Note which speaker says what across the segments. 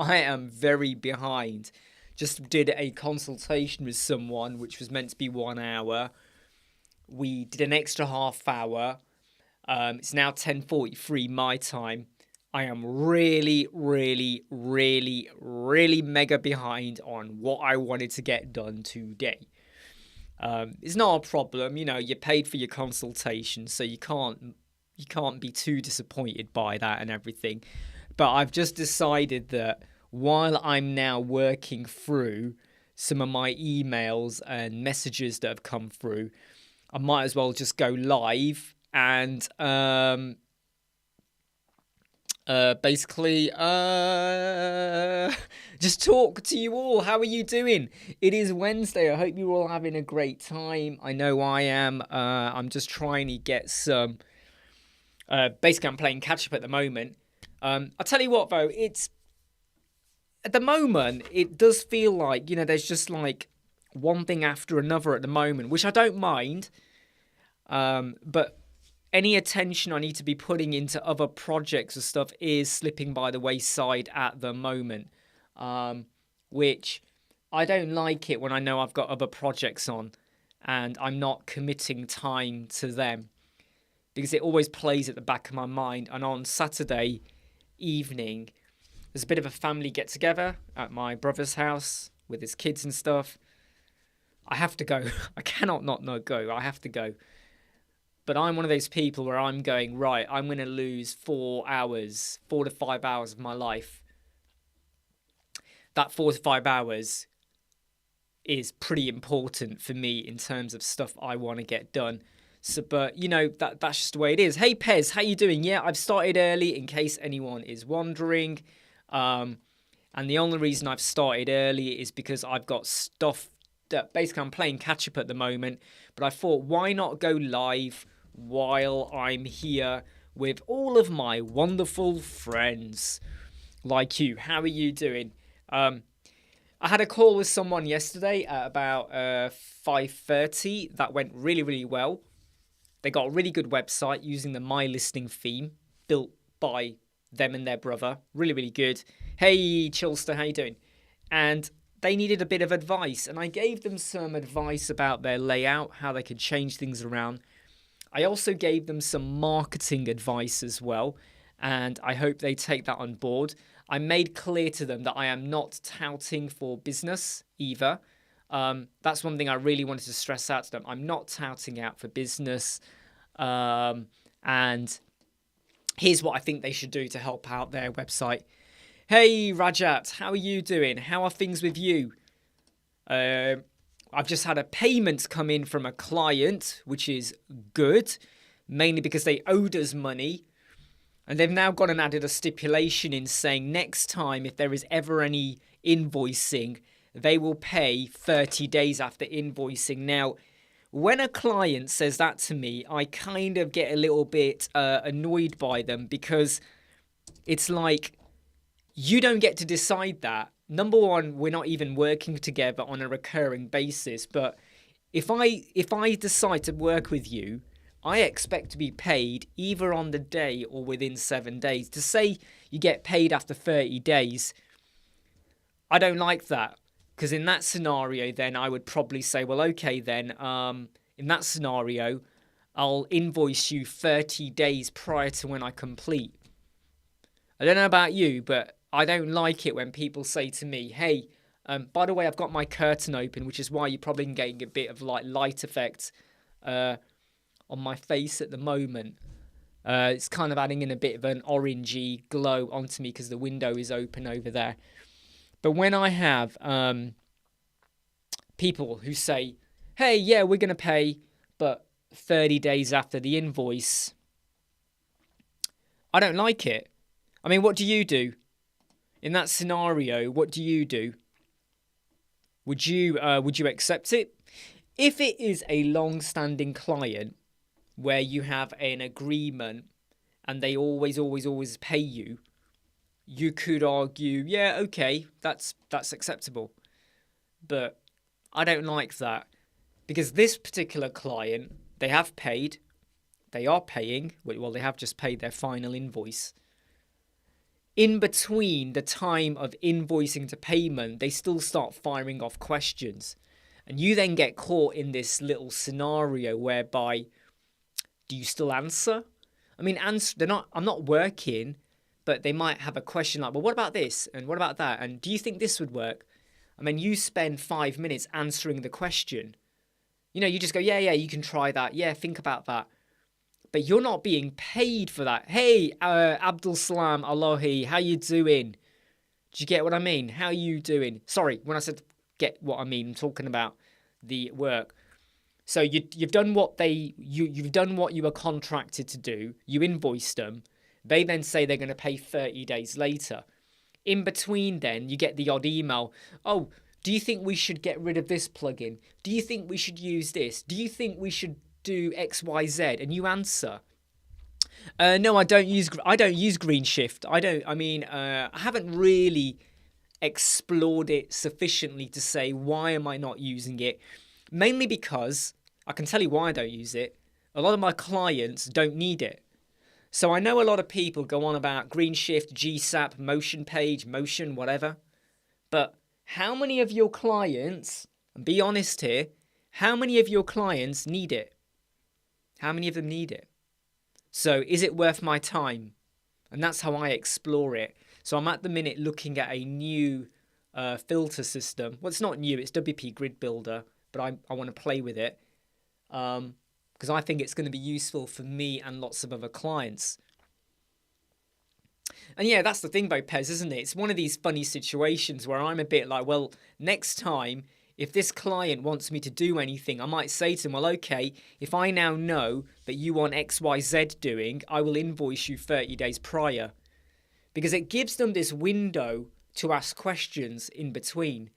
Speaker 1: I am very behind. Just did a consultation with someone which was meant to be 1 hour. We did an extra half hour. It's now 10:43 my time. I am really, really, really, really mega behind on what I wanted to get done today. It's not a problem, you're paid for your consultation, so you can't be too disappointed by that and everything. But I've just decided that while I'm now working through some of my emails and messages that have come through, I might as well just go live and basically just talk to you all. How are you doing? It is Wednesday. I hope you're all having a great time. I know I am. I'm just trying to get some basically I'm playing catch up at the moment. I'll tell you what though, it's at the moment it does feel like there's just like one thing after another at the moment, which I don't mind, but any attention I need to be putting into other projects and stuff is slipping by the wayside at the moment, which I don't like it when I know I've got other projects on and I'm not committing time to them, because it always plays at the back of my mind. And on Saturday evening, there's a bit of a family get together at my brother's house with his kids and stuff. I have to go. I cannot not go. I have to go. But I'm one of those people where I'm going, right, I'm going to lose 4 to 5 hours of my life. That 4 to 5 hours is pretty important for me in terms of stuff I want to get done. So, but that's just the way it is. Hey Pez, how you doing? Yeah, I've started early in case anyone is wondering. And the only reason I've started early is because I've got stuff that basically I'm playing catch up at the moment. But I thought, why not go live while I'm here with all of my wonderful friends like you? How are you doing? I had a call with someone yesterday at about 5:30 that went really, really well. They got a really good website using the My Listing theme built by them and their brother. Really, really good. Hey, Chilster, how you doing? And they needed a bit of advice, and I gave them some advice about their layout, how they could change things around. I also gave them some marketing advice as well, and I hope they take that on board. I made clear to them that I am not touting for business either. That's one thing I really wanted to stress out to them. I'm not touting out for business. And here's what I think they should do to help out their website. Hey, Rajat, how are you doing? How are things with you? I've just had a payment come in from a client, which is good, mainly because they owed us money. And they've now gone and added a stipulation in saying next time, if there is ever any invoicing, they will pay 30 days after invoicing. Now, when a client says that to me, I kind of get a little bit annoyed by them, because it's like, you don't get to decide that. Number one, we're not even working together on a recurring basis. But if I decide to work with you, I expect to be paid either on the day or within 7 days. To say you get paid after 30 days, I don't like that. Because in that scenario, then I would probably say, well, okay, then in that scenario, I'll invoice you 30 days prior to when I complete. I don't know about you, but I don't like it when people say to me, hey, by the way, I've got my curtain open, which is why you're probably getting a bit of like light effect on my face at the moment. It's kind of adding in a bit of an orangey glow onto me because the window is open over there. But when I have people who say, hey, yeah, we're going to pay, but 30 days after the invoice, I don't like it. I mean, what do you do? In that scenario, what do you do? Would you accept it? If it is a long-standing client where you have an agreement and they always pay you, you could argue, yeah, okay, that's acceptable. But I don't like that, because this particular client, they have paid, they are paying, well, they have just paid their final invoice. in between the time of invoicing to payment, they still start firing off questions. And you then get caught in this little scenario whereby, do you still answer? I mean, I'm not working, but they might have a question like, well, what about this? And what about that? And do you think this would work? I mean, you spend 5 minutes answering the question. You just go, yeah, you can try that. Yeah, think about that. But you're not being paid for that. Hey, Abdul Salam Alohi, how you doing? Do you get what I mean? How you doing? Sorry, when I said get what I mean, I'm talking about the work. So you've done what you've done what you were contracted to do. You invoiced them. They then say they're going to pay 30 days later. In between then, you get the odd email. Oh, do you think we should get rid of this plugin? Do you think we should use this? Do you think we should do XYZ? And you answer, no, I don't use Green Shift. I haven't really explored it sufficiently to say why am I not using it. Mainly because I can tell you why I don't use it. A lot of my clients don't need it. So I know a lot of people go on about Green Shift, GSAP, Motion Page, Motion, whatever. But how many of your clients, and be honest here, how many of your clients need it? How many of them need it? So is it worth my time? And that's how I explore it. So I'm at the minute looking at a new filter system. Well, it's not new, it's WP Grid Builder, but I want to play with it because I think it's going to be useful for me and lots of other clients. And yeah, that's the thing about Pez, isn't it? It's one of these funny situations where I'm a bit like, well, next time, if this client wants me to do anything, I might say to them, well, okay, if I now know that you want XYZ doing, I will invoice you 30 days prior. Because it gives them this window to ask questions in between.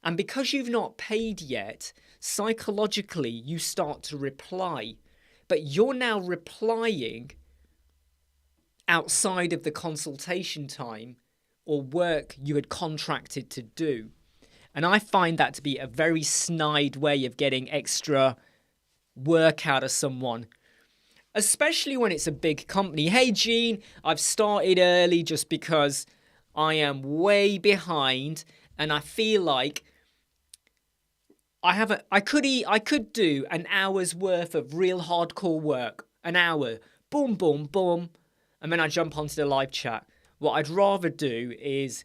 Speaker 1: And because you've not paid yet, psychologically, you start to reply. But you're now replying outside of the consultation time or work you had contracted to do. And I find that to be a very snide way of getting extra work out of someone, especially when it's a big company. Hey, Gene, I've started early just because I am way behind and I feel like I could do an hour's worth of real hardcore work, an hour, boom, boom, boom, and then I jump onto the live chat. What I'd rather do is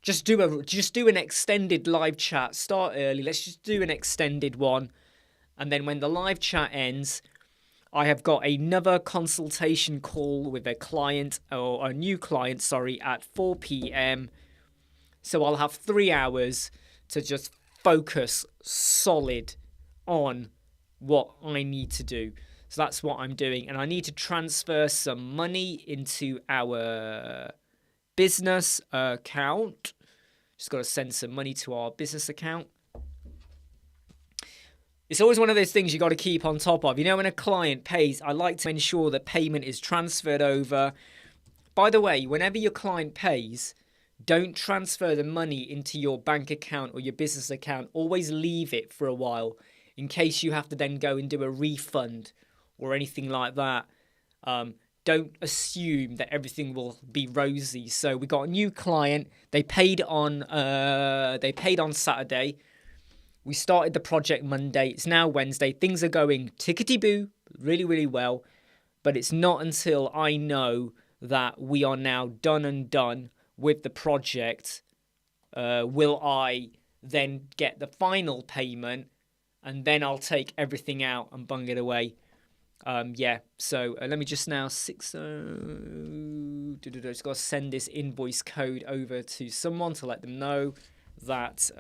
Speaker 1: just do an extended live chat. Start early. Let's just do an extended one, and then when the live chat ends, I have got another consultation call with a client or a new client, sorry, at 4 p.m. So I'll have 3 hours to just focus solid on what I need to do. So that's what I'm doing. And I need to transfer some money into our business account. Just got to send some money to our business account. It's always one of those things you got to keep on top of. You know, when a client pays, I like to ensure that payment is transferred over. By the way, whenever your client pays, don't transfer the money into your bank account or your business account. Always leave it for a while in case you have to then go and do a refund or anything like that. Don't assume that everything will be rosy. So we got a new client. They paid on Saturday. We started the project Monday. It's now Wednesday. Things are going tickety-boo, really, really well. But it's not until I know that we are now done with the project will I then get the final payment, and then I'll take everything out and bung it away. So let me just now just got to send this invoice code over to someone to let them know that.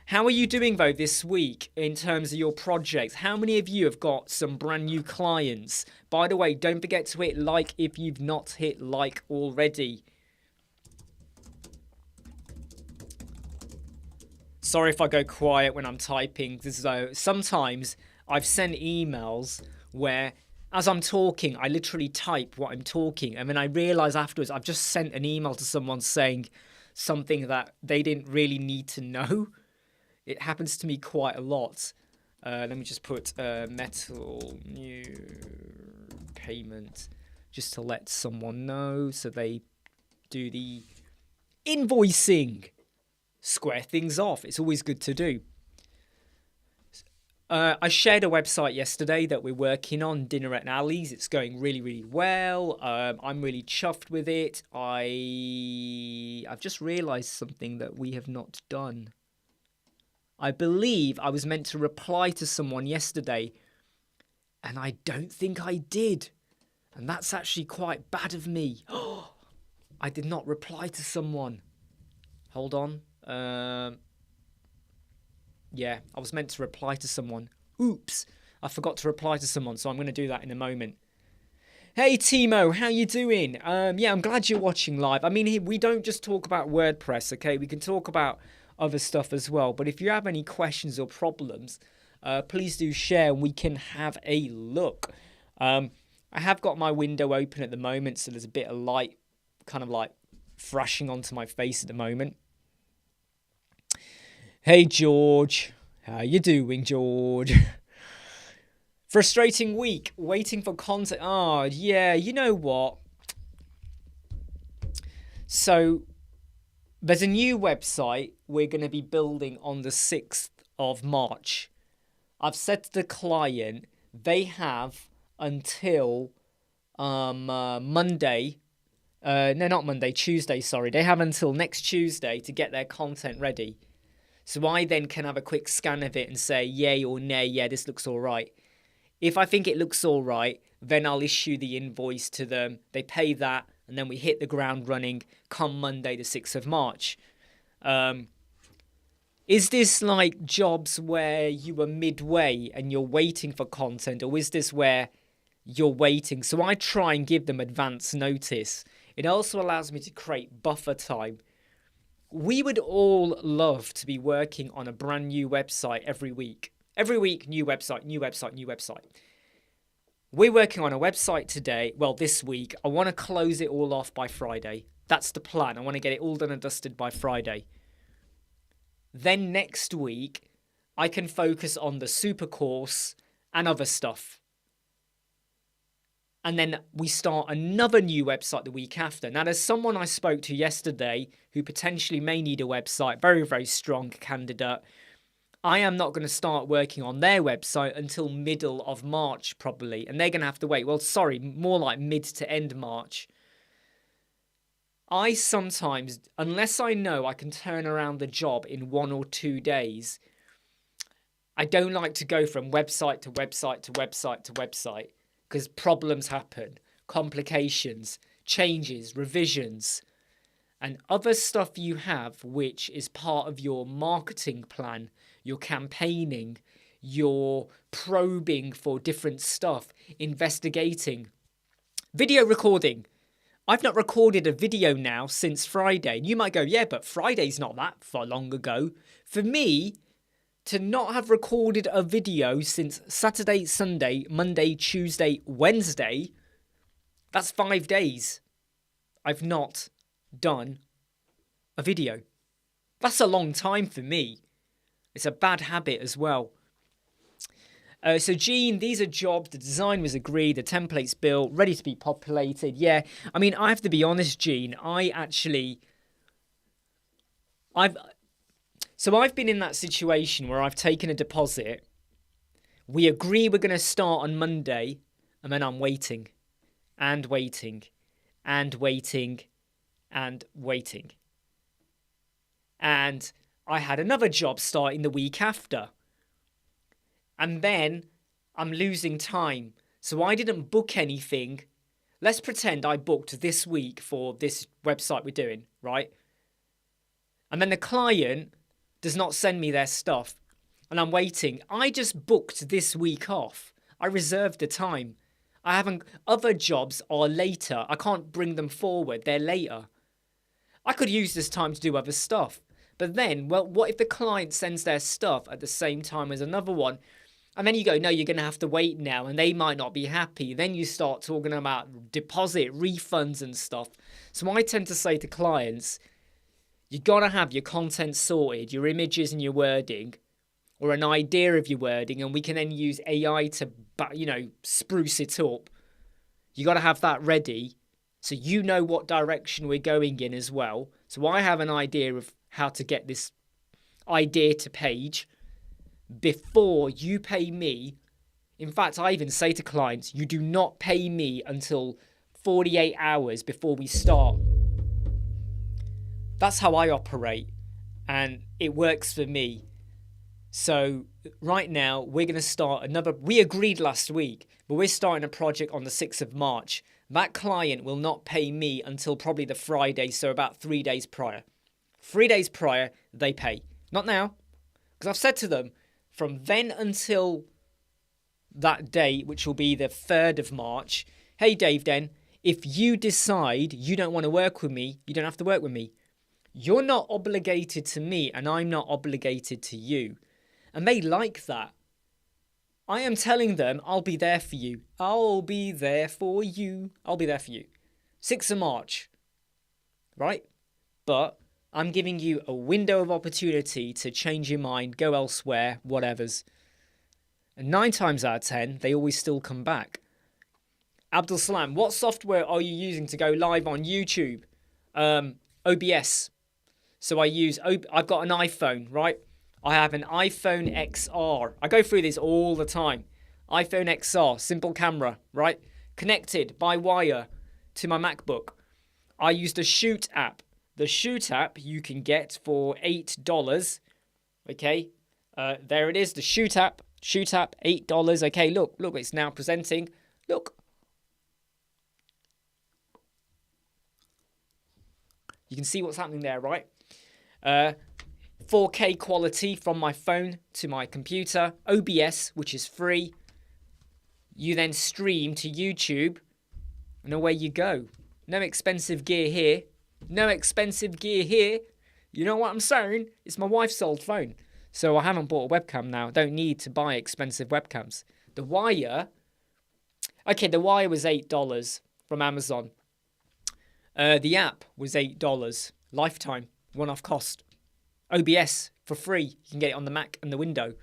Speaker 1: How are you doing though this week in terms of your projects? How many of you have got some brand new clients? By the way, don't forget to hit like if you've not hit like already. Sorry if I go quiet when I'm typing. Sometimes I've sent emails where as I'm talking, I literally type what I'm talking, and then I realise afterwards I've just sent an email to someone saying something that they didn't really need to know. It happens to me quite a lot. Let me just put metal new payment just to let someone know so they do the invoicing. Square things off. It's always good to do. I shared a website yesterday that we're working on, Dinner at Ali's. It's going really, really well. I'm really chuffed with it. I've just realised something that we have not done. I believe I was meant to reply to someone yesterday, and I don't think I did. And that's actually quite bad of me. I did not reply to someone. Hold on. Yeah, I was meant to reply to someone. Oops, I forgot to reply to someone, so I'm going to do that in a moment. Hey, Timo, how you doing? Yeah, I'm glad you're watching live. I mean, we don't just talk about WordPress, okay? We can talk about other stuff as well. But if you have any questions or problems, please do share and we can have a look. I have got my window open at the moment, so there's a bit of light kind of like flashing onto my face at the moment. Hey, George. How you doing, George? Frustrating week. Waiting for content. Oh, yeah. You know what? So, there's a new website we're going to be building on the 6th of March. I've said to the client, they have until Monday. No, not Monday. Tuesday, sorry. They have until next Tuesday to get their content ready. So I then can have a quick scan of it and say, yay or nay, yeah, this looks all right. If I think it looks all right, then I'll issue the invoice to them. They pay that, and then we hit the ground running come Monday, the 6th of March. Is this like jobs where you are midway and you're waiting for content, or is this where you're waiting? So I try and give them advance notice. It also allows me to create buffer time. We would all love to be working on a brand new website every week. Every week, new website, new website, new website. We're working on a website today. Well, this week. I want to close it all off by Friday. That's the plan. I want to get it all done and dusted by Friday. Then next week, I can focus on the super course and other stuff. And then we start another new website the week after. Now, there's someone I spoke to yesterday who potentially may need a website. Very, very strong candidate. I am not going to start working on their website until middle of March, probably. And they're going to have to wait. Well, sorry, more like mid to end March. I sometimes, unless I know I can turn around the job in 1 or 2 days, I don't like to go from website to website to website to website. Because problems happen, complications, changes, revisions, and other stuff you have which is part of your marketing plan, your campaigning, your probing for different stuff, investigating. Video recording. I've not recorded a video now since Friday. And you might go, yeah, but Friday's not that far long ago. For me, to not have recorded a video since Saturday, Sunday, Monday, Tuesday, Wednesday, that's 5 days. I've not done a video. That's a long time for me. It's a bad habit as well. So Gene, these are jobs. The design was agreed. The template's built, ready to be populated. Yeah, I mean, I have to be honest, Gene. So I've been in that situation where I've taken a deposit. We agree we're going to start on Monday, and then I'm waiting and waiting and waiting and waiting. And I had another job starting the week after. And then I'm losing time. So I didn't book anything. Let's pretend I booked this week for this website we're doing, right? And then the client does not send me their stuff, and I'm waiting. I just booked this week off. I reserved the time. Other jobs are later. I can't bring them forward. They're later. I could use this time to do other stuff. But then, well, what if the client sends their stuff at the same time as another one? And then you go, no, you're going to have to wait now, and they might not be happy. Then you start talking about deposit, refunds and stuff. So I tend to say to clients, you got to have your content sorted, your images and your wording, or an idea of your wording, and we can then use AI to, spruce it up. You got to have that ready so you know what direction we're going in as well. So I have an idea of how to get this idea to page before you pay me. In fact, I even say to clients, you do not pay me until 48 hours before we start. That's how I operate, and it works for me. So right now, we're going to start another. We agreed last week, but we're starting a project on the 6th of March. That client will not pay me until probably the Friday, so about 3 days prior. 3 days prior, they pay. Not now, because I've said to them, from then until that date, which will be the 3rd of March, hey Dave Den, if you decide you don't want to work with me, you don't have to work with me. You're not obligated to me, and I'm not obligated to you. And they like that. I am telling them, I'll be there for you. I'll be there for you. I'll be there for you. 6th of March. Right? But I'm giving you a window of opportunity to change your mind, go elsewhere, whatevers. And 9 times out of 10, they always still come back. Abdul Salam, what software are you using to go live on YouTube? OBS. So I've got an iPhone, right? I have an iPhone XR. I go through this all the time. iPhone XR, simple camera, right? Connected by wire to my MacBook. I use the Shoot app. The Shoot app you can get for $8. Okay, there it is, the Shoot app. Shoot app, $8. Okay, look, it's now presenting. Look. You can see what's happening there, right? 4K quality from my phone to my computer. OBS, which is free. You then stream to YouTube, and away you go. No expensive gear here. No expensive gear here. You know what I'm saying? It's my wife's old phone. So I haven't bought a webcam now. I don't need to buy expensive webcams. The wire... Okay, the wire was $8 from Amazon. The app was $8. Lifetime. One-off cost. OBS for free. You can get it on the Mac and the window.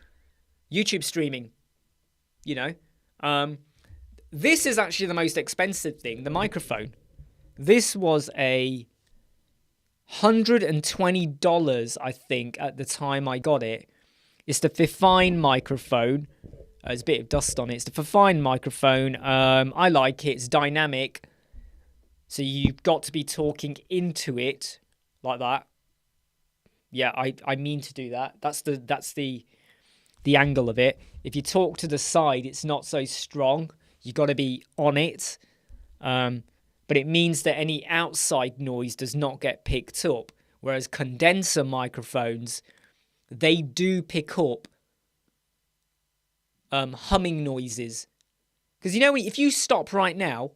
Speaker 1: YouTube streaming. You know. This is actually the most expensive thing. The microphone. This was a $120, I think, at the time I got it. It's the Fifine microphone. There's a bit of dust on it. It's the Fifine microphone. I like it. It's dynamic. So you've got to be talking into it like that. Yeah, I mean to do that. That's the angle of it. If you talk to the side, it's not so strong. You've got to be on it. But it means that any outside noise does not get picked up. Whereas condenser microphones, they do pick up humming noises. Because you know, if you stop right now,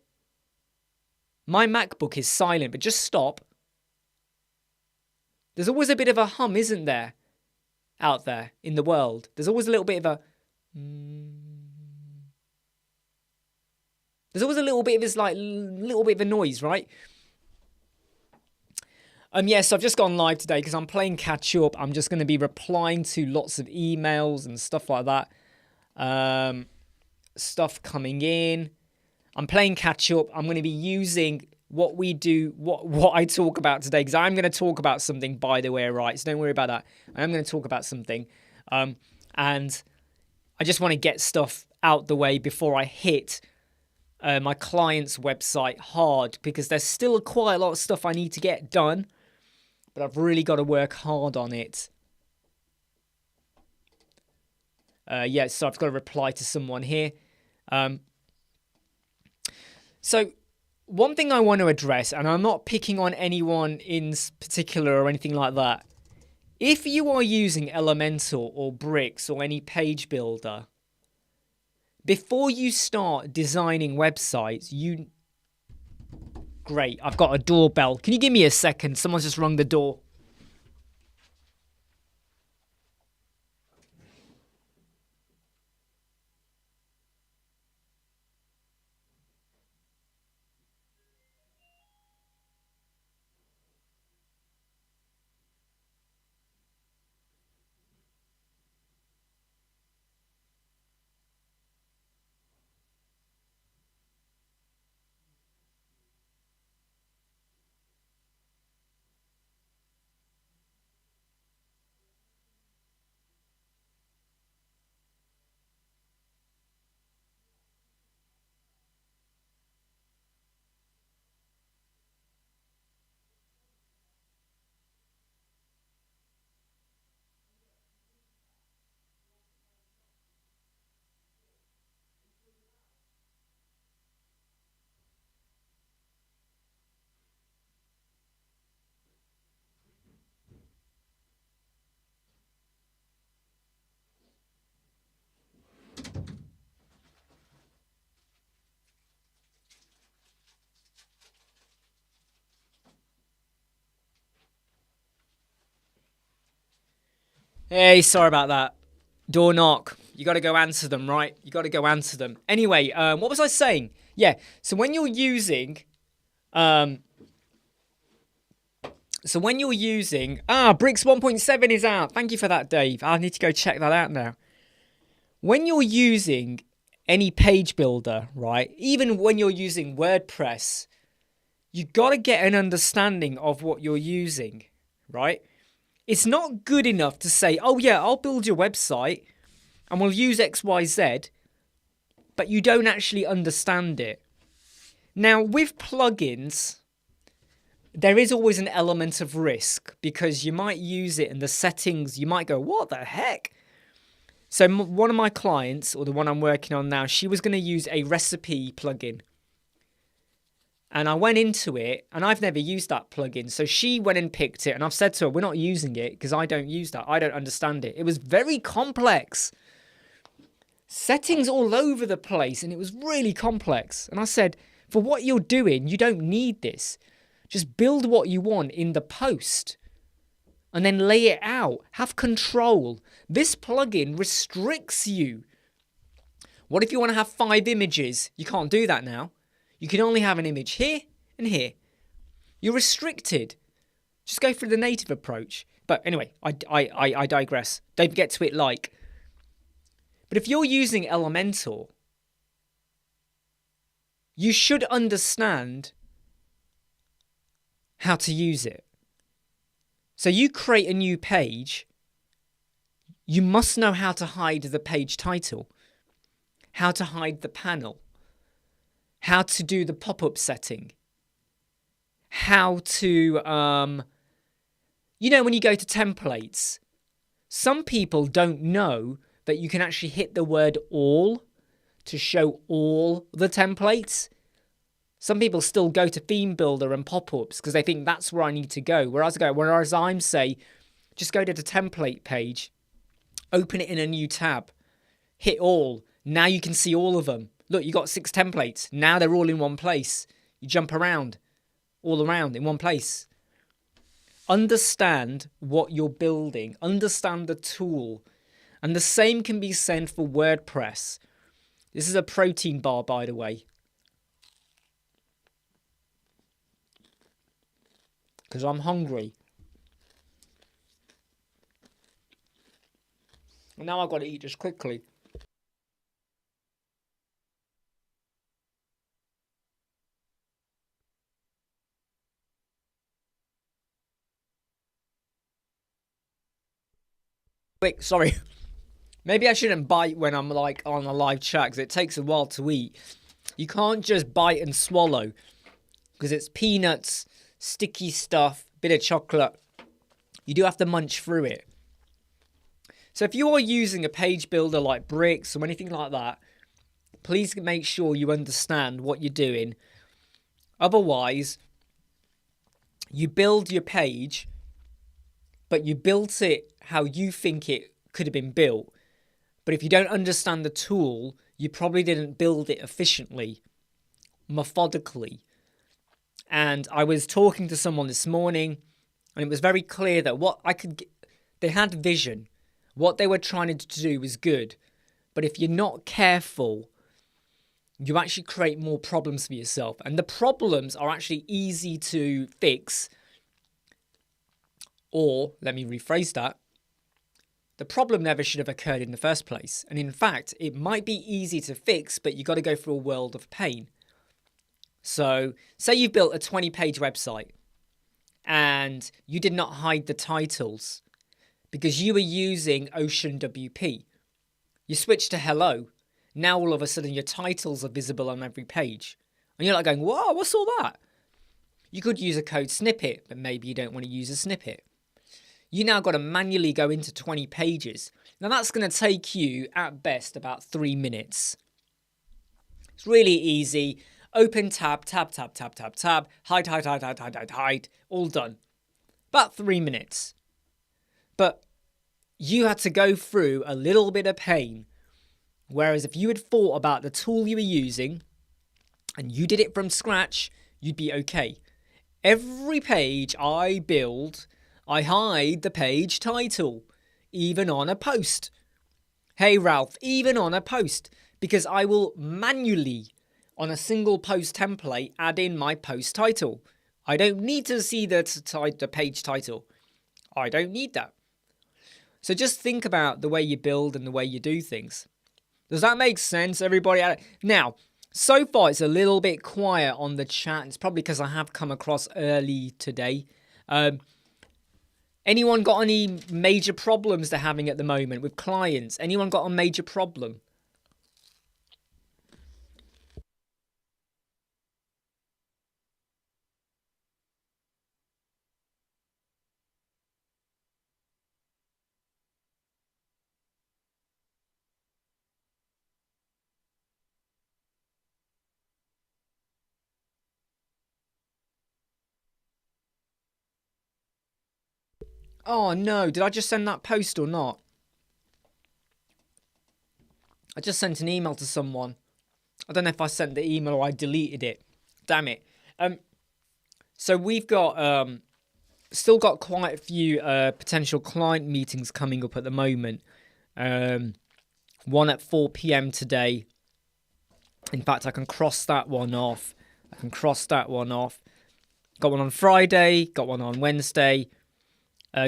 Speaker 1: my MacBook is silent, but just stop. There's always a bit of a hum, isn't there? Out there in the world. There's always a little bit of a... There's always a little bit of this, like, little bit of a noise, right? Yes, I've just gone live today because I'm playing catch up. I'm just going to be replying to lots of emails and stuff like that. Stuff coming in. I'm playing catch up. I'm going to be using what we do, what I talk about today, because I'm going to talk about something, by the way, right? So don't worry about that. I am going to talk about something. And I just want to get stuff out the way before I hit my client's website hard, because there's still quite a lot of stuff I need to get done, but I've really got to work hard on it. Yeah, so I've got to reply to someone here. So one thing I want to address, and I'm not picking on anyone in particular or anything like that. If you are using Elementor or Bricks or any page builder, before you start designing websites, Great, I've got a doorbell. Can you give me a second? Someone's just rung the door. Hey, sorry about that. Door knock. You got to go answer them, right? You got to go answer them. Anyway, what was I saying? Yeah. So when you're using, Bricks 1.7 is out. Thank you for that, Dave. I need to go check that out now. When you're using any page builder, right? Even when you're using WordPress, you got to get an understanding of what you're using, right? It's not good enough to say, oh yeah, I'll build your website and we'll use XYZ, but you don't actually understand it. Now, with plugins, there is always an element of risk because you might use it and the settings, you might go, what the heck? So one of my clients, or the one I'm working on now, she was going to use a recipe plugin. And I went into it, and I've never used that plugin. So she went and picked it, and I've said to her, we're not using it because I don't use that. I don't understand it. It was very complex. Settings all over the place, and it was really complex. And I said, for what you're doing, you don't need this. Just build what you want in the post and then lay it out. Have control. This plugin restricts you. What if you want to have 5 images? You can't do that now. You can only have an image here and here. You're restricted. Just go through the native approach. But anyway, I digress. Don't get to it like. But if you're using Elementor, you should understand how to use it. So you create a new page, you must know how to hide the page title, how to hide the panel, how to do the pop-up setting, how to, when you go to templates, some people don't know that you can actually hit the word all to show all the templates. Some people still go to theme builder and pop-ups because they think that's where I need to go. Whereas I'm say, just go to the template page, open it in a new tab, hit all. Now you can see all of them. Look, you got 6 templates. Now they're all in one place. You jump around, all around in one place. Understand what you're building. Understand the tool. And the same can be said for WordPress. This is a protein bar, by the way. Because I'm hungry. And now I've got to eat just quickly. Quick, sorry. Maybe I shouldn't bite when I'm like on a live chat because it takes a while to eat. You can't just bite and swallow because it's peanuts, sticky stuff, bit of chocolate. You do have to munch through it. So if you are using a page builder like Bricks or anything like that, please make sure you understand what you're doing. Otherwise, you build your page, but you built it how you think it could have been built. But if you don't understand the tool, you probably didn't build it efficiently, methodically. And I was talking to someone this morning, and it was very clear that they had vision. What they were trying to do was good. But if you're not careful, you actually create more problems for yourself. And the problems are actually easy to fix. Or, let me rephrase that. The problem never should have occurred in the first place. And in fact, it might be easy to fix, but you've got to go through a world of pain. So, say you've built a 20-page website and you did not hide the titles because you were using Ocean WP. You switched to Hello. Now all of a sudden your titles are visible on every page. And you're like going, whoa, what's all that? You could use a code snippet, but maybe you don't want to use a snippet. You now got to manually go into 20 pages. Now that's going to take you at best about 3 minutes. It's really easy. Open tab, tab, tab, tab, tab, tab, hide, all done. About 3 minutes. But you had to go through a little bit of pain. Whereas if you had thought about the tool you were using and you did it from scratch, you'd be okay. Every page I build, I hide the page title. even on a post. Hey Ralph, even on a post, because I will manually, on a single post template, add in my post title. I don't need to see the page title. I don't need that. So just think about the way you build and the way you do things. Does that make sense, everybody? Now, so far it's a little bit quiet on the chat. It's probably because I have come across early today. Anyone got any major problems they're having at the moment with clients? Anyone got a major problem? Oh no, did I just send that post or not? I just sent an email to someone. I don't know if I sent the email or I deleted it. Damn it. So we've got still got quite a few potential client meetings coming up at the moment. One at 4 p.m. today. In fact, I can cross that one off. Got one on Friday, got one on Wednesday.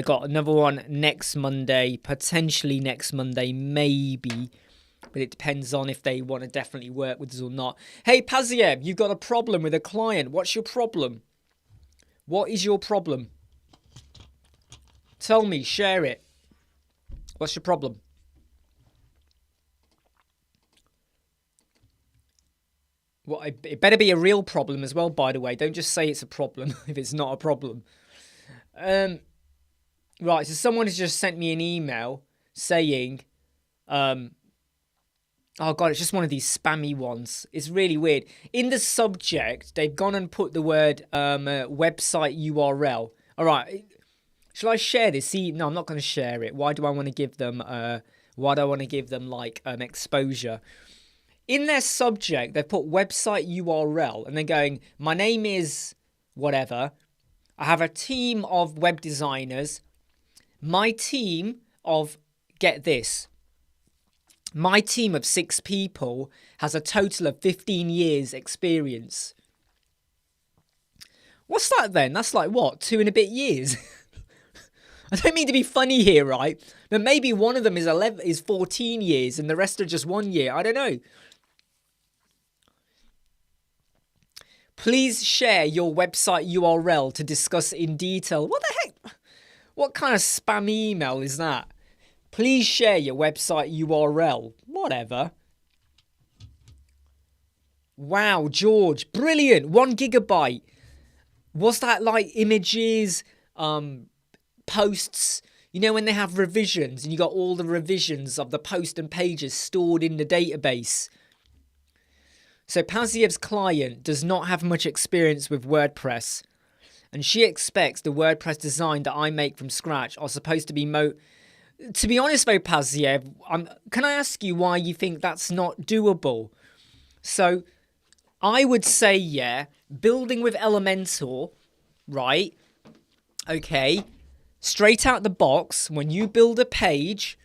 Speaker 1: Got another one next Monday, potentially next Monday, maybe. But it depends on if they want to definitely work with us or not. Hey, Paziev, you've got a problem with a client. What's your problem? What is your problem? Tell me, share it. What's your problem? Well, it better be a real problem as well, by the way. Don't just say it's a problem if it's not a problem. Right, so someone has just sent me an email saying, oh God, it's just one of these spammy ones. It's really weird. In the subject, they've gone and put the word website URL. All right, shall I share this? See, no, I'm not going to share it. Why do I want to give them? Like exposure? In their subject, they've put website URL, and they're going, my name is whatever. I have a team of web designers. My team of, get this, my team of 6 people has a total of 15 years experience. What's that then? That's like what, 2 and a bit years? I don't mean to be funny here, right? But maybe one of them is 14 years and the rest are just 1 year. I don't know. Please share your website URL to discuss in detail. What the heck? What kind of spam email is that? Please share your website URL. Whatever. Wow, George. Brilliant. 1 gigabyte. Was that like images, posts? You know when they have revisions and you got all the revisions of the post and pages stored in the database. So Paziev's client does not have much experience with WordPress. And she expects the WordPress design that I make from scratch are supposed to be To be honest though, Paziev, can I ask you why you think that's not doable? So, I would say, yeah, building with Elementor, right? Okay, straight out the box, when you build a page,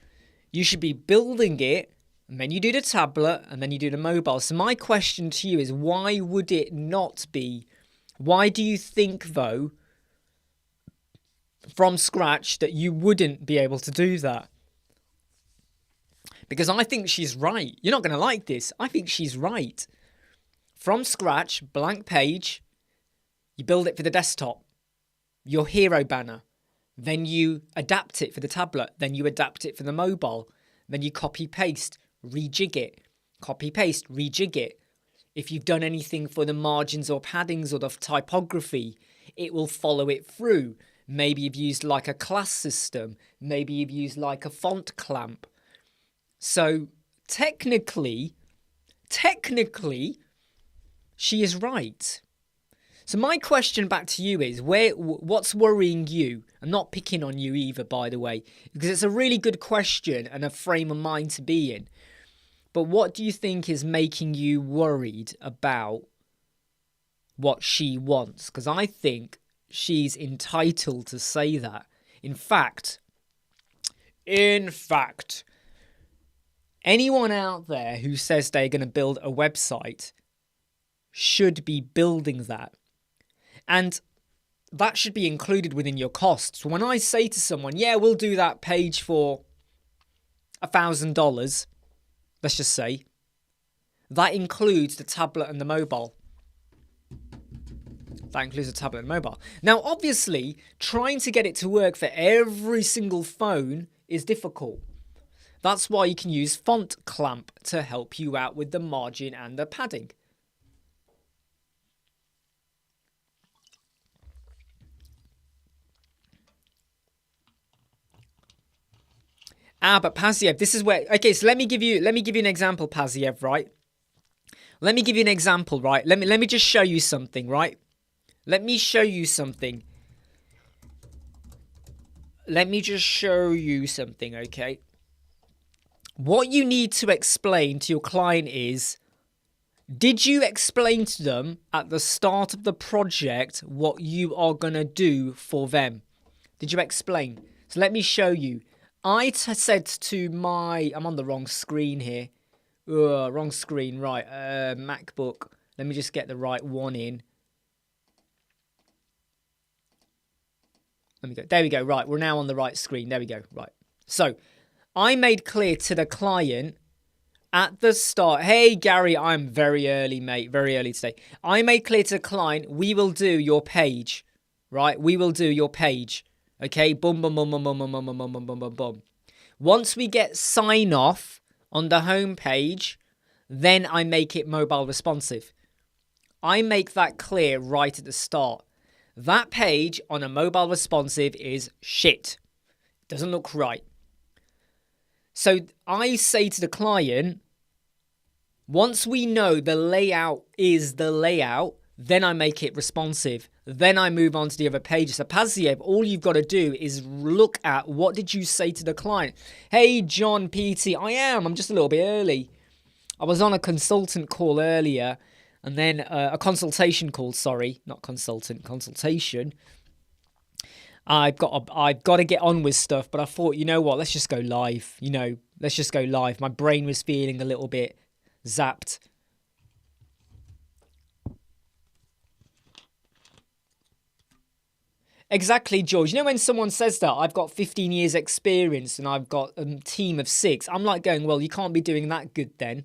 Speaker 1: you should be building it, and then you do the tablet, and then you do the mobile. So my question to you is, why would it not be? Why do you think, though, from scratch, that you wouldn't be able to do that? Because I think she's right. You're not going to like this. I think she's right. From scratch, blank page, you build it for the desktop, your hero banner. Then you adapt it for the tablet. Then you adapt it for the mobile. Then you copy, paste, rejig it. Copy, paste, rejig it. If you've done anything for the margins or paddings or the typography, it will follow it through. Maybe you've used like a class system. Maybe you've used like a font clamp. So technically, she is right. So my question back to you is, what's worrying you? I'm not picking on you either, by the way, because it's a really good question and a frame of mind to be in. But what do you think is making you worried about what she wants? Because I think she's entitled to say that. In fact, In fact, anyone out there who says they're going to build a website should be building that. And that should be included within your costs. When I say to someone, yeah, we'll do that page for $1,000, let's just say, that includes the tablet and the mobile. That includes the tablet and mobile. Now, obviously, trying to get it to work for every single phone is difficult. That's why you can use Font Clamp to help you out with the margin and the padding. But Paziev, this is where... Okay, so let me give you an example, Paziev, right? Let me give you an example, right? Let me just show you something, right? Let me show you something. Let me just show you something, okay? What you need to explain to your client is, did you explain to them at the start of the project what you are going to do for them? Did you explain? So let me show you. I said to my... I'm on the wrong screen here. Wrong screen, right. MacBook. Let me just get the right one in. Let me go. There we go. Right, we're now on the right screen. There we go. Right. So, I made clear to the client at the start, hey, Gary, I'm very early, mate. Very early today. I made clear to the client, we will do your page. Right? We will do your page. Okay? Boom, boom, boom, boom, boom, boom, boom, boom, boom, boom, boom, boom, boom. Once we get sign off on the home page, then I make it mobile responsive. I make that clear right at the start. That page on a mobile responsive is shit. Doesn't look right. So I say to the client, once we know the layout is the layout, then I make it responsive. Then I move on to the other pages. So Paziev, all you've got to do is look at what did you say to the client. Hey, John, PT, I'm just a little bit early. I was on a consultant call earlier, and then a consultation call, sorry, not consultant, consultation. I've got to get on with stuff, but I thought, you know what, let's just go live. Let's just go live. My brain was feeling a little bit zapped. Exactly, George. When someone says that, I've got 15 years experience and I've got a team of 6, I'm like going, well, you can't be doing that good then.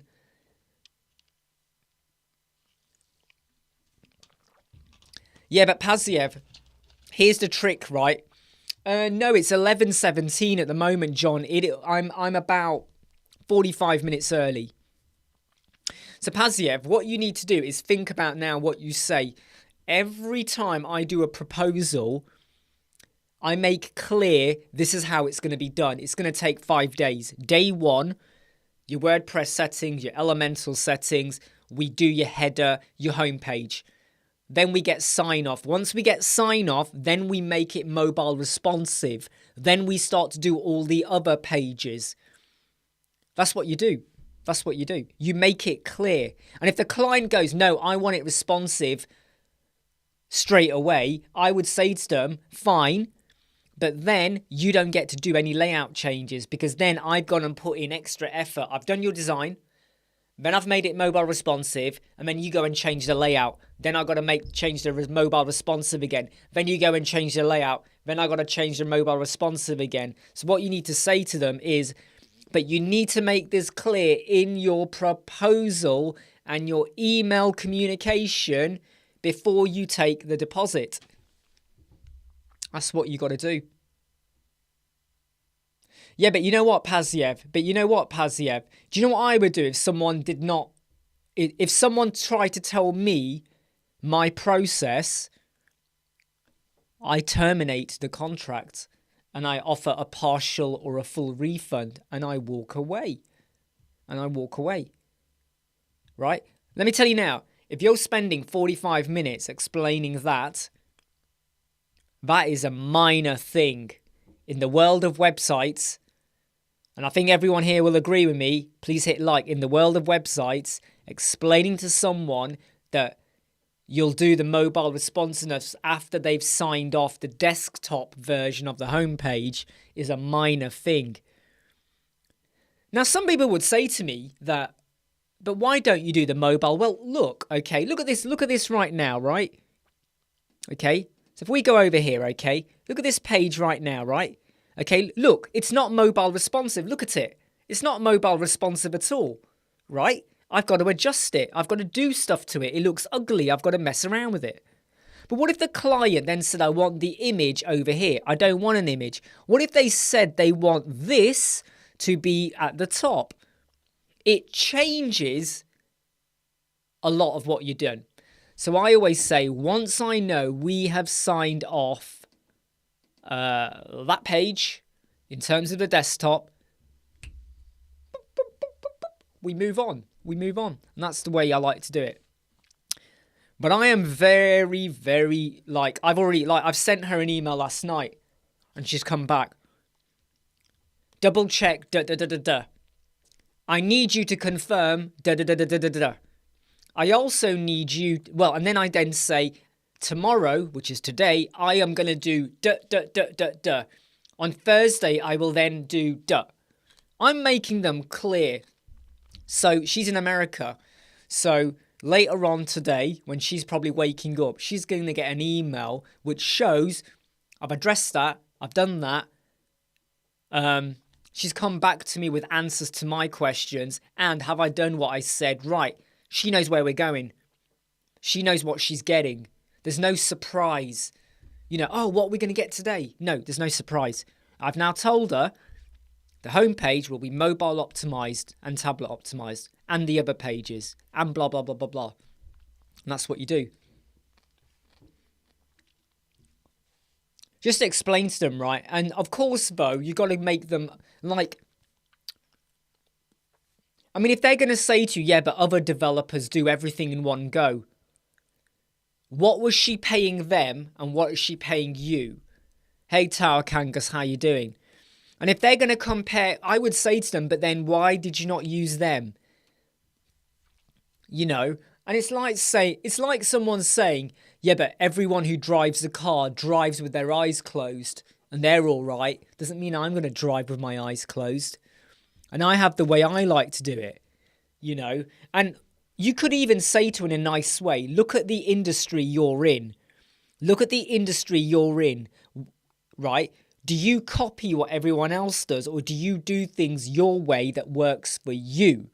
Speaker 1: Yeah, but Paziev, here's the trick, right? No, it's 11:17 at the moment, John. I'm about 45 minutes early. So Paziev, what you need to do is think about now what you say. Every time I do a proposal, I make clear this is how it's going to be done. It's going to take 5 days. Day 1, your WordPress settings, your elemental settings. We do your header, your homepage. Then we get sign off. Once we get sign off, then we make it mobile responsive. Then we start to do all the other pages. That's what you do. That's what you do. You make it clear. And if the client goes, no, I want it responsive straight away, I would say to them, fine, but then you don't get to do any layout changes because then I've gone and put in extra effort. I've done your design. Then I've made it mobile responsive, and then you go and change the layout. Then I've got to change the mobile responsive again. Then you go and change the layout. Then I've got to change the mobile responsive again. So what you need to say to them is, but you need to make this clear in your proposal and your email communication before you take the deposit. That's what you got to do. Yeah, but you know what, Paziev? Do you know what I would do if someone if someone tried to tell me my process? I terminate the contract and I offer a partial or a full refund and I walk away. Right? Let me tell you now, if you're spending 45 minutes explaining that is a minor thing in the world of websites. And I think everyone here will agree with me. Please hit like. In the world of websites, explaining to someone that you'll do the mobile responsiveness after they've signed off the desktop version of the homepage is a minor thing. Now, some people would say to me that, but why don't you do the mobile? Well, look, okay, look at this right now, right? Okay, so if we go over here, okay, look at this page right now, right? Okay, look, it's not mobile responsive. Look at it. It's not mobile responsive at all, right? I've got to adjust it. I've got to do stuff to it. It looks ugly. I've got to mess around with it. But what if the client then said, I want the image over here? I don't want an image. What if they said they want this to be at the top? It changes a lot of what you're doing. So I always say, once I know we have signed off that page in terms of the desktop, we move on. We move on. And that's the way I like to do it. But I am very, very, I've sent her an email last night and she's come back. Double check, I need you to confirm, I also need you, and then I then say, tomorrow, which is today, I am going to do On Thursday, I will then do I'm making them clear. So she's in America. So later on today, when she's probably waking up, she's going to get an email which shows I've addressed that, I've done that. She's come back to me with answers to my questions, and have I done what I said? Right. She knows where we're going. She knows what she's getting. There's no surprise. What are we going to get today? No, there's no surprise. I've now told her the homepage will be mobile optimized and tablet optimized, and the other pages, and blah, blah, blah, blah, blah. And that's what you do. Just explain to them, right? And of course, though, you got to make them if they're going to say to you, yeah, but other developers do everything in one go. What was she paying them and what is she paying you? Hey, Tower Kangas, how you doing? And if they're going to compare, I would say to them, but then why did you not use them? And it's like someone saying, yeah, but everyone who drives a car drives with their eyes closed and they're all right. Doesn't mean I'm going to drive with my eyes closed. And I have the way I like to do it, And you could even say to in a nice way, look at the industry you're in. Look at the industry you're in, right? Do you copy what everyone else does, or do you do things your way that works for you?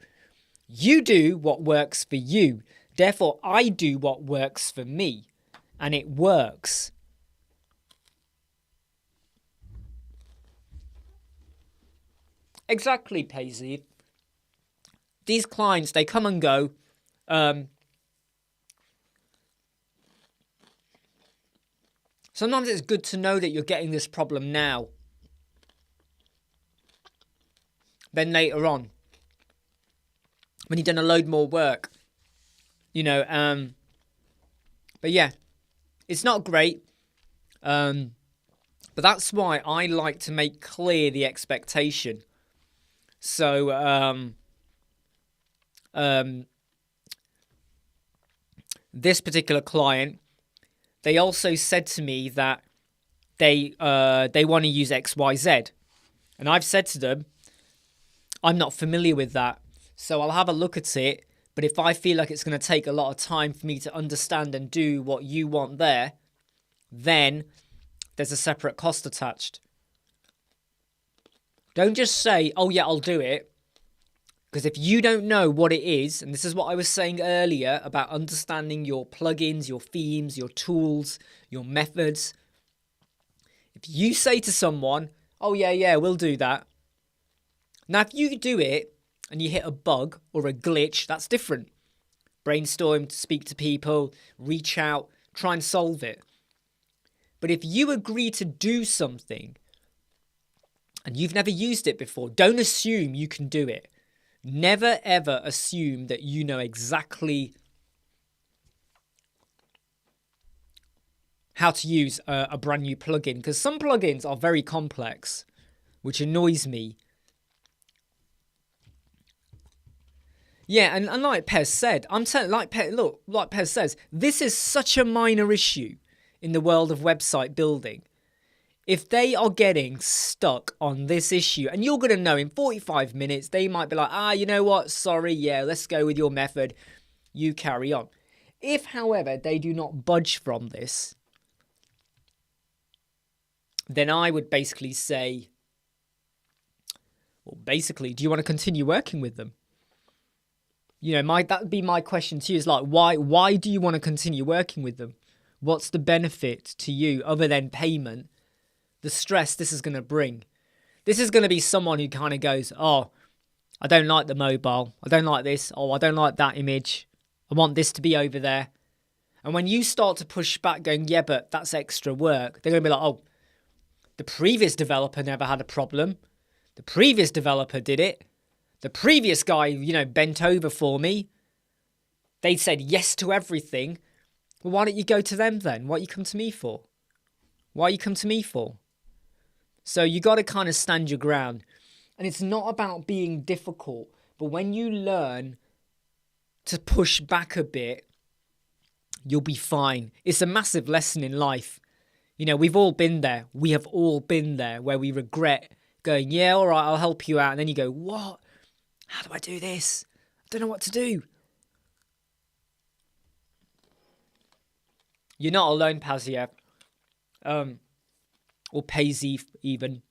Speaker 1: You do what works for you. Therefore, I do what works for me. And it works. Exactly, Paisley. These clients, they come and go. Sometimes it's good to know that you're getting this problem now. Then later on, when you've done a load more work, but yeah, it's not great. But that's why I like to make clear the expectation. So, this particular client, they also said to me that they want to use XYZ. And I've said to them, I'm not familiar with that. So I'll have a look at it. But if I feel like it's going to take a lot of time for me to understand and do what you want there, then there's a separate cost attached. Don't just say, oh yeah, I'll do it. Because if you don't know what it is, and this is what I was saying earlier about understanding your plugins, your themes, your tools, your methods. If you say to someone, oh yeah, we'll do that. Now, if you do it and you hit a bug or a glitch, that's different. Brainstorm, speak to people, reach out, try and solve it. But if you agree to do something and you've never used it before, don't assume you can do it. Never ever assume that you know exactly how to use a brand new plugin, because some plugins are very complex, which annoys me. Yeah, and like Pez said, like Pez says, this is such a minor issue in the world of website building. If they are getting stuck on this issue, and you're going to know in 45 minutes, they might be like, you know what? Sorry, yeah, let's go with your method. You carry on. If, however, they do not budge from this, then I would basically say, well, basically, do you want to continue working with them? You know, that would be my question to you, is like, why do you want to continue working with them? What's the benefit to you other than payment? The stress this is going to bring. This is going to be someone who kind of goes, oh, I don't like the mobile. I don't like this. Oh, I don't like that image. I want this to be over there. And when you start to push back going, yeah, but that's extra work, they're going to be like, oh, the previous developer never had a problem. The previous developer did it. The previous guy, you know, bent over for me. They said yes to everything. Well, why don't you go to them then? What you come to me for? Why you come to me for? So you got to kind of stand your ground. And it's not about being difficult, but when you learn to push back a bit, you'll be fine. It's a massive lesson in life. You know, we've all been there. We have all been there where we regret going, yeah, all right, I'll help you out. And then you go, what? How do I do this? I don't know what to do. You're not alone, Paziev. Or Paisley even.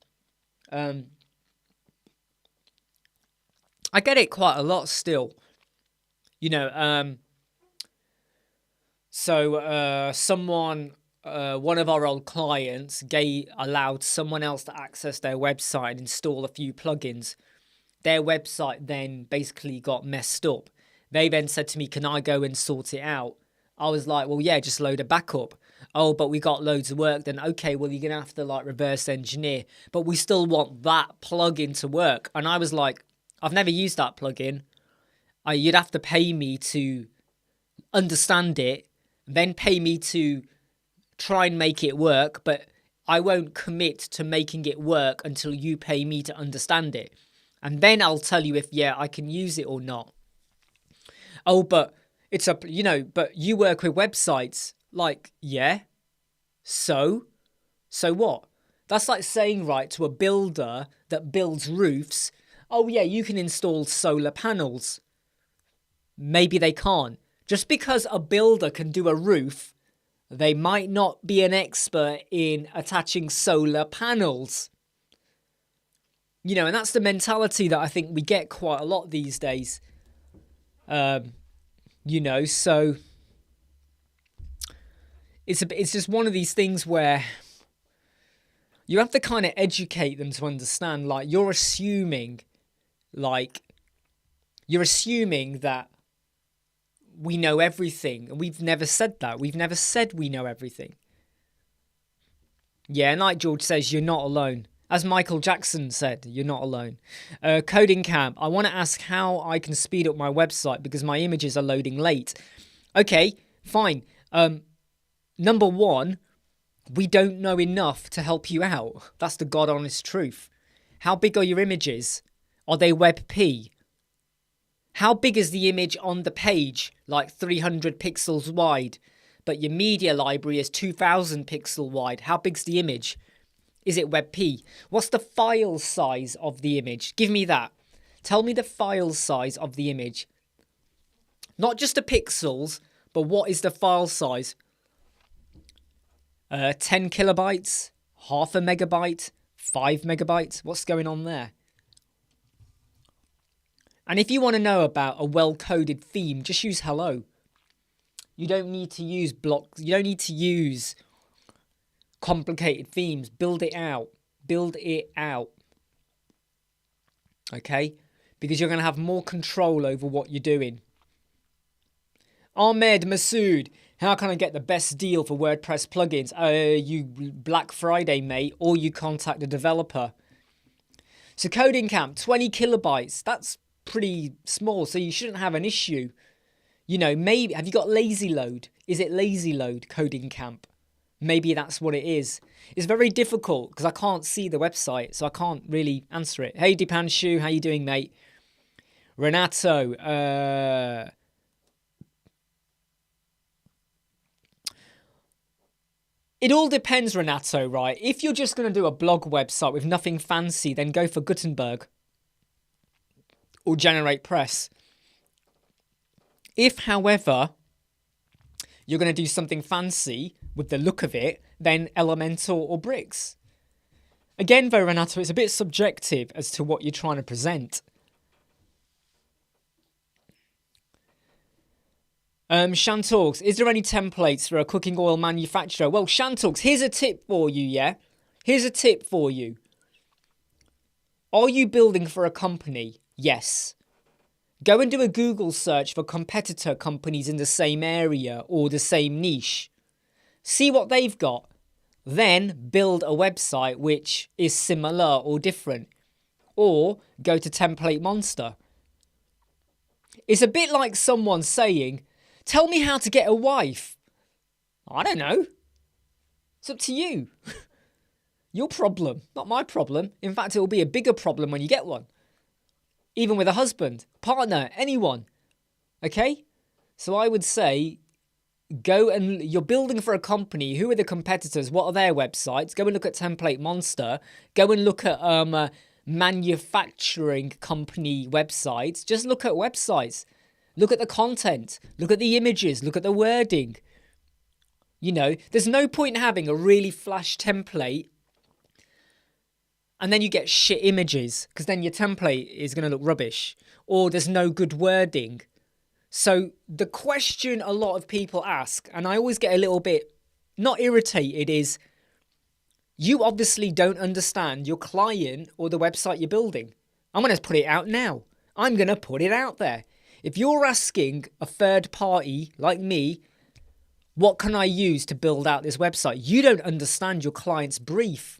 Speaker 1: I get it quite a lot still. You know, someone, one of our old clients allowed someone else to access their website and install a few plugins. Their website then basically got messed up. They then said to me, can I go and sort it out? I was like, well, yeah, just load a backup. Oh, but we got loads of work. Then, okay, well, you're going to have to like reverse engineer. But we still want that plugin to work. And I was like, I've never used that plugin. You'd have to pay me to understand it, then pay me to try and make it work. But I won't commit to making it work until you pay me to understand it. And then I'll tell you if, yeah, I can use it or not. Oh, but but you work with websites. Like, yeah. So what? That's like saying, right, to a builder that builds roofs, oh yeah, you can install solar panels. Maybe they can't. Just because a builder can do a roof, they might not be an expert in attaching solar panels. You know, and that's the mentality that I think we get quite a lot these days. You know, so it's just one of these things where you have to kind of educate them to understand, like, you're assuming that we know everything, and we've never said that. We've never said we know everything. Yeah, and like George says, you're not alone. As Michael Jackson said, you're not alone. Coding Camp, I want to ask how I can speed up my website because my images are loading late. Okay, fine. Number one, we don't know enough to help you out. That's the God honest truth. How big are your images? Are they WebP? How big is the image on the page? Like 300 pixels wide. But your media library is 2000 pixel wide. How big's the image? Is it WebP? What's the file size of the image? Give me that. Tell me the file size of the image. Not just the pixels, but what is the file size? 10 kilobytes? Half a megabyte? 5 megabytes? What's going on there? And if you want to know about a well-coded theme, just use hello. You don't need to use blocks. You don't need to use complicated themes. Build it out. Build it out. Okay? Because you're going to have more control over what you're doing. Ahmed Masood, how can I get the best deal for WordPress plugins? You Black Friday, mate, or you contact a developer. So Coding Camp, 20 kilobytes. That's pretty small, so you shouldn't have an issue. You know, maybe, have you got lazy load? Is it lazy load, Coding Camp? Maybe that's what it is. It's very difficult because I can't see the website, so I can't really answer it. Hey, Dipanshu, how you doing, mate? Renato, It all depends, Renato, right? If you're just going to do a blog website with nothing fancy, then go for Gutenberg or Generate Press. If, however, you're going to do something fancy with the look of it, then Elementor or Bricks. Again, though, Renato, it's a bit subjective as to what you're trying to present. Shantalks, is there any templates for a cooking oil manufacturer? Well, Shantalks, here's a tip for you, yeah? Here's a tip for you. Are you building for a company? Yes. Go and do a Google search for competitor companies in the same area or the same niche. See what they've got. Then build a website which is similar or different. Or go to Template Monster. It's a bit like someone saying, tell me how to get a wife. I don't know. It's up to you. Your problem, not my problem. In fact, it will be a bigger problem when you get one. Even with a husband, partner, anyone. Okay? So I would say, go and you're building for a company. Who are the competitors? What are their websites? Go and look at Template Monster. Go and look at manufacturing company websites. Just look at websites. Look at the content. Look at the images. Look at the wording. You know, there's no point in having a really flash template and then you get shit images because then your template is going to look rubbish or there's no good wording. So the question a lot of people ask, and I always get a little bit not irritated, is you obviously don't understand your client or the website you're building. I'm going to put it out now. I'm going to put it out there. If you're asking a third party like me, what can I use to build out this website? You don't understand your client's brief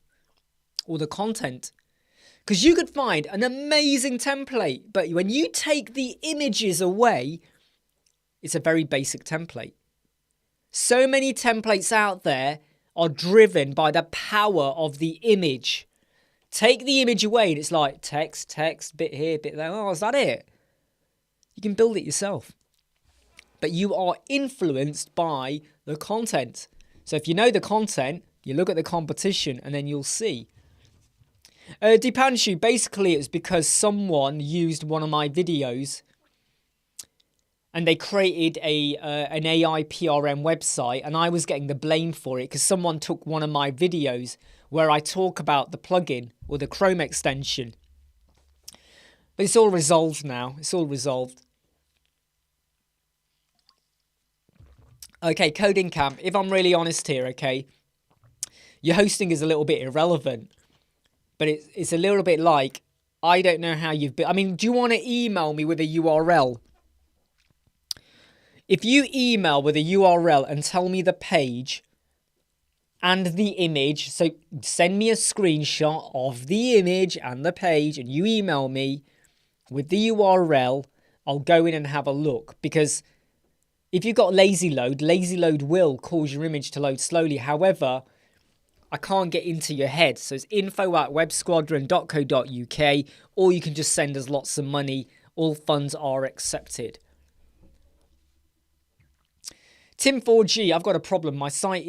Speaker 1: or the content. Because you could find an amazing template, but when you take the images away, it's a very basic template. So many templates out there are driven by the power of the image. Take the image away and it's like text, bit here, bit there. Oh, is that it? You can build it yourself. But you are influenced by the content. So if you know the content, you look at the competition and then you'll see. Dipanshu, basically it was because someone used one of my videos and they created an AI PRM website and I was getting the blame for it because someone took one of my videos where I talk about the plugin or the Chrome extension. But it's all resolved now. It's all resolved. Okay, Coding Camp, if I'm really honest here, okay, your hosting is a little bit irrelevant. But it's a little bit like, I don't know how you've been. I mean, do you want to email me with a URL? If you email with a URL and tell me the page and the image, so send me a screenshot of the image and the page and you email me with the URL, I'll go in and have a look. Because if you've got lazy load will cause your image to load slowly. However, I can't get into your head. So it's info@websquadron.co.uk, or you can just send us lots of money. All funds are accepted. Tim4G, I've got a problem. My site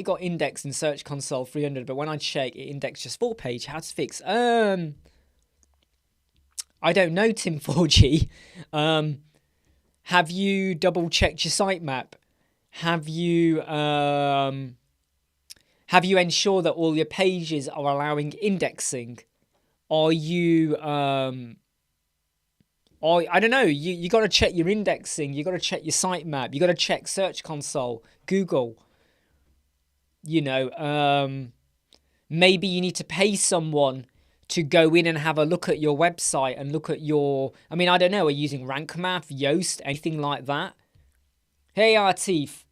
Speaker 1: got indexed in Search Console 300, but when I check, it indexed just 4 page. How to fix? I don't know, Tim4G. Have you double checked your sitemap? Have you ensured that all your pages are allowing indexing? Are you, I don't know, you got to check your indexing, you got to check your sitemap, you got to check Search Console, Google. You know, maybe you need to pay someone to go in and have a look at your website and look at your, I mean, I don't know, are you using Rank Math, Yoast, anything like that? Hey, Artif.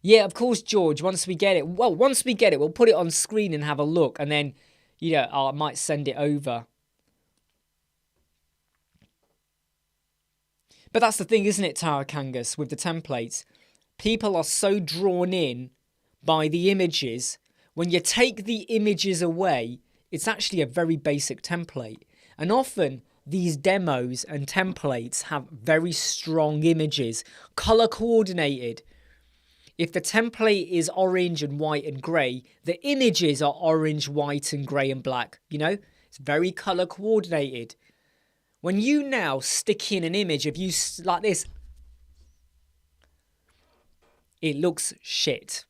Speaker 1: Yeah, of course, George, once we get it, we'll put it on screen and have a look. And then, you know, I might send it over. But that's the thing, isn't it, Tower Kangas, with the templates? People are so drawn in by the images. When you take the images away, it's actually a very basic template. And often, these demos and templates have very strong images, color coordinated. If the template is orange and white and grey, the images are orange, white and grey and black. You know, it's very colour coordinated. When you now stick in an image of you like this, it looks shit.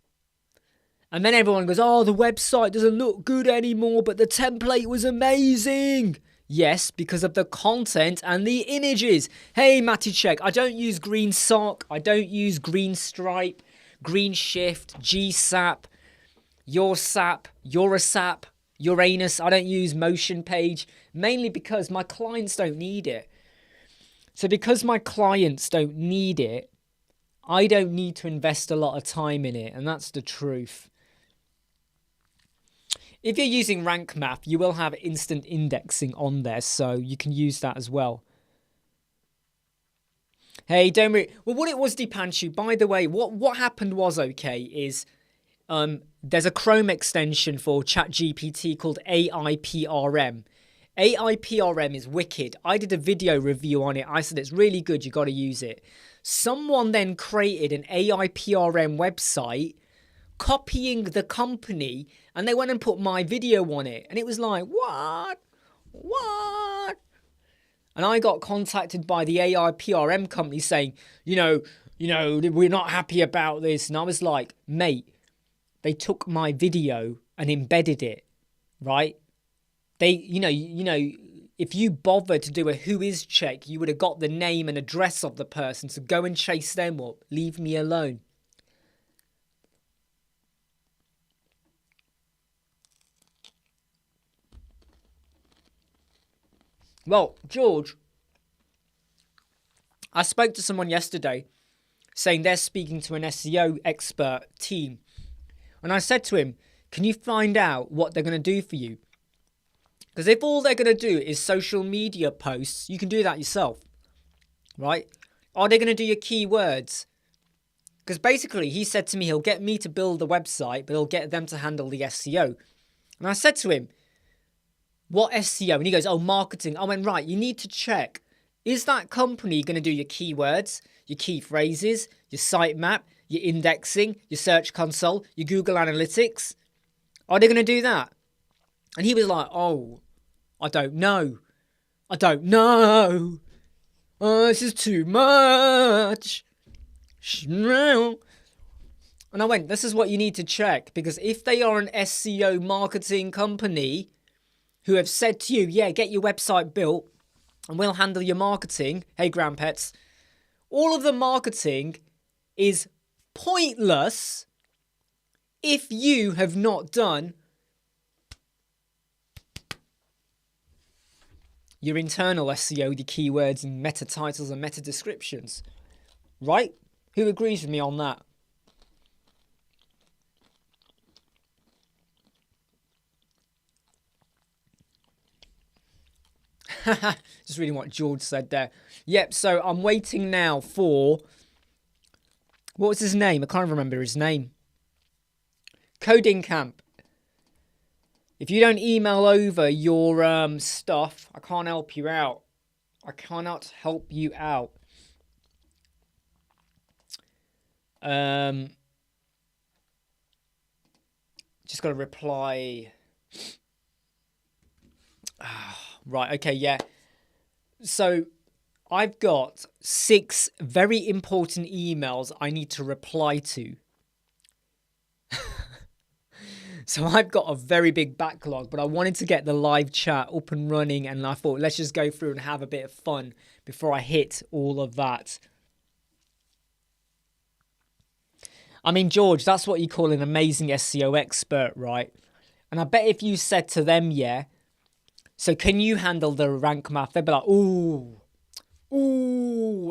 Speaker 1: And then everyone goes, oh, the website doesn't look good anymore, but the template was amazing. Yes, because of the content and the images. Hey, Matty Check, I don't use green sock. I don't use green stripe, green shift, GSAP, your SAP, Eurosap, Uranus. I don't use motion page, mainly because my clients don't need it. So because my clients don't need it, I don't need to invest a lot of time in it. And that's the truth. If you're using Rank Math, you will have instant indexing on there, so you can use that as well. Hey, don't worry. Well, what it was, Dipanshu, by the way, what happened was, okay, is there's a Chrome extension for ChatGPT called AIPRM. AIPRM is wicked. I did a video review on it. I said it's really good. You got to use it. Someone then created an AIPRM website copying the company, and they went and put my video on it, and it was like, what? And I got contacted by the AIPRM company saying, you know, we're not happy about this. And I was like, mate, they took my video and embedded it, right? They, you know, if you bothered to do a who is check, you would have got the name and address of the person. So go and chase them up. Leave me alone. Well, George, I spoke to someone yesterday saying they're speaking to an SEO expert team. And I said to him, can you find out what they're going to do for you? Because if all they're going to do is social media posts, you can do that yourself, right? Are they going to do your keywords? Because basically he said to me, he'll get me to build the website, but he'll get them to handle the SEO. And I said to him, what SEO? And he goes, oh, marketing. I went, right, you need to check. Is that company going to do your keywords, your key phrases, your sitemap, your indexing, your search console, your Google Analytics? Are they going to do that? And he was like, oh, I don't know. Oh, this is too much. And I went, this is what you need to check. Because if they are an SEO marketing company who have said to you, yeah, get your website built and we'll handle your marketing. Hey, grandpets. All of the marketing is pointless if you have not done your internal SEO, the keywords and meta titles and meta descriptions. Right? Who agrees with me on that? Just reading what George said there. Yep, so I'm waiting now for... What was his name? I can't remember his name. Coding Camp. If you don't email over your stuff, I can't help you out. I cannot help you out. Just got to reply... Right, okay, yeah. So I've got 6 very important emails I need to reply to. So I've got a very big backlog, but I wanted to get the live chat up and running, and I thought, let's just go through and have a bit of fun before I hit all of that. I mean, George, that's what you call an amazing SEO expert, right? And I bet if you said to them, yeah, so can you handle the rank math? They'd be like, ooh,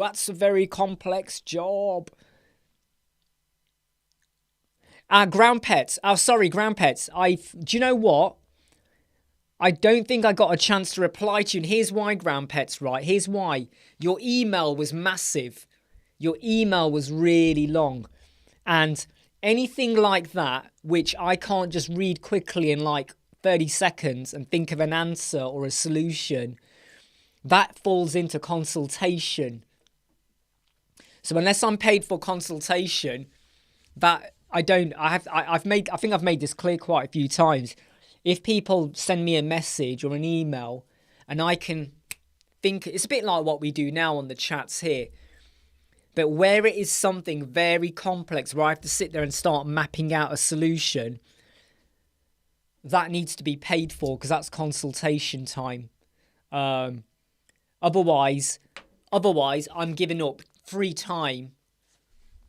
Speaker 1: that's a very complex job. Ground Pets. Oh, sorry, Ground Pets. Do you know what? I don't think I got a chance to reply to you. And here's why, Ground Pets, right? Here's why. Your email was massive. Your email was really long. And anything like that, which I can't just read quickly in like 30 seconds and think of an answer or a solution, that falls into consultation. So unless I'm paid for consultation, that I don't. I think I've made this clear quite a few times. If people send me a message or an email, and I can think, it's a bit like what we do now on the chats here. But where it is something very complex, where I have to sit there and start mapping out a solution, that needs to be paid for because that's consultation time. Otherwise, I'm giving up free time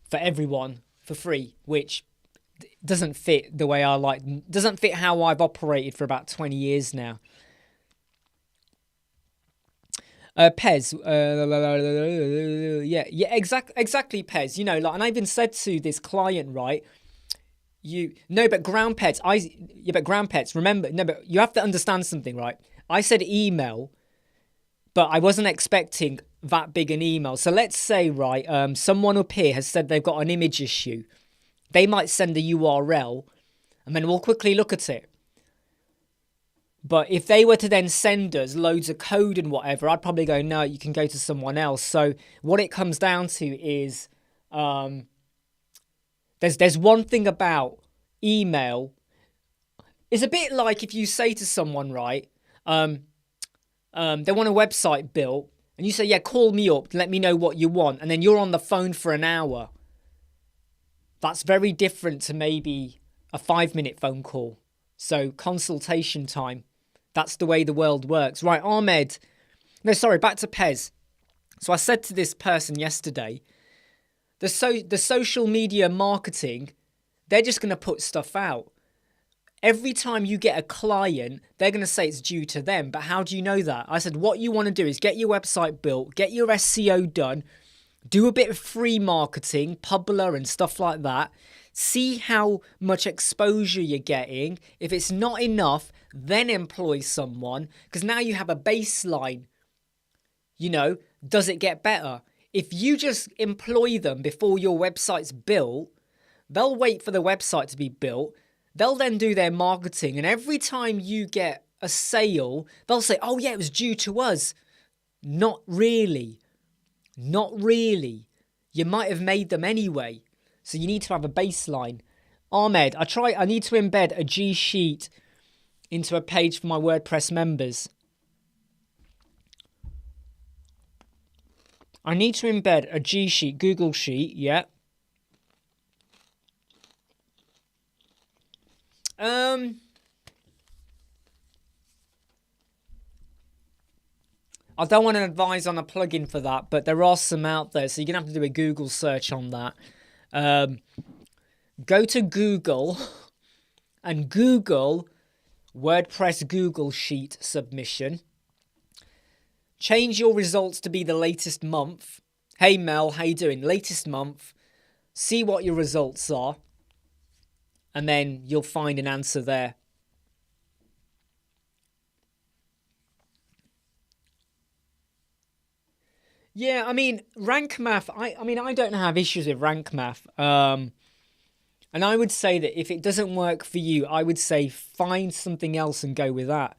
Speaker 1: for everyone for free, which doesn't fit the way I like, doesn't fit how I've operated for about 20 years now. Pez, exactly, Pez. You know, like, and I even said to this client, right? But ground pets. But ground pets. Remember, no, but you have to understand something, right? I said email, but I wasn't expecting that big an email. So let's say, right, someone up here has said they've got an image issue. They might send a URL, and then we'll quickly look at it. But if they were to then send us loads of code and whatever, I'd probably go, no, you can go to someone else. So what it comes down to is there's one thing about email. It's a bit like if you say to someone, right, they want a website built, and you say, yeah, call me up, let me know what you want, and then you're on the phone for an hour. That's very different to maybe a 5-minute phone call. So consultation time. That's the way the world works. Right, Ahmed. No, sorry, back to Pez. So I said to this person yesterday, the social media marketing, they're just going to put stuff out. Every time you get a client, they're going to say it's due to them. But how do you know that? I said, what you want to do is get your website built, get your SEO done, do a bit of free marketing, Publer and stuff like that. See how much exposure you're getting. If it's not enough, then employ someone, because now you have a baseline. You know, does it get better? If you just employ them before your website's built, they'll wait for the website to be built. They'll then do their marketing. And every time you get a sale, they'll say, oh yeah, it was due to us. Not really. Not really. You might have made them anyway. So you need to have a baseline. Ahmed, I need to embed a G Sheet into a page for my WordPress members. I need to embed a G Sheet, Google Sheet, yeah. I don't want to advise on a plugin for that, but there are some out there, so you're going to have to do a Google search on that. Go to Google and Google WordPress Google Sheet submission. Change your results to be the latest month. Hey Mel, how you doing? Latest month. See what your results are. And then you'll find an answer there. Yeah, I mean, rank math, I don't have issues with rank math. And I would say that if it doesn't work for you, I would say find something else and go with that.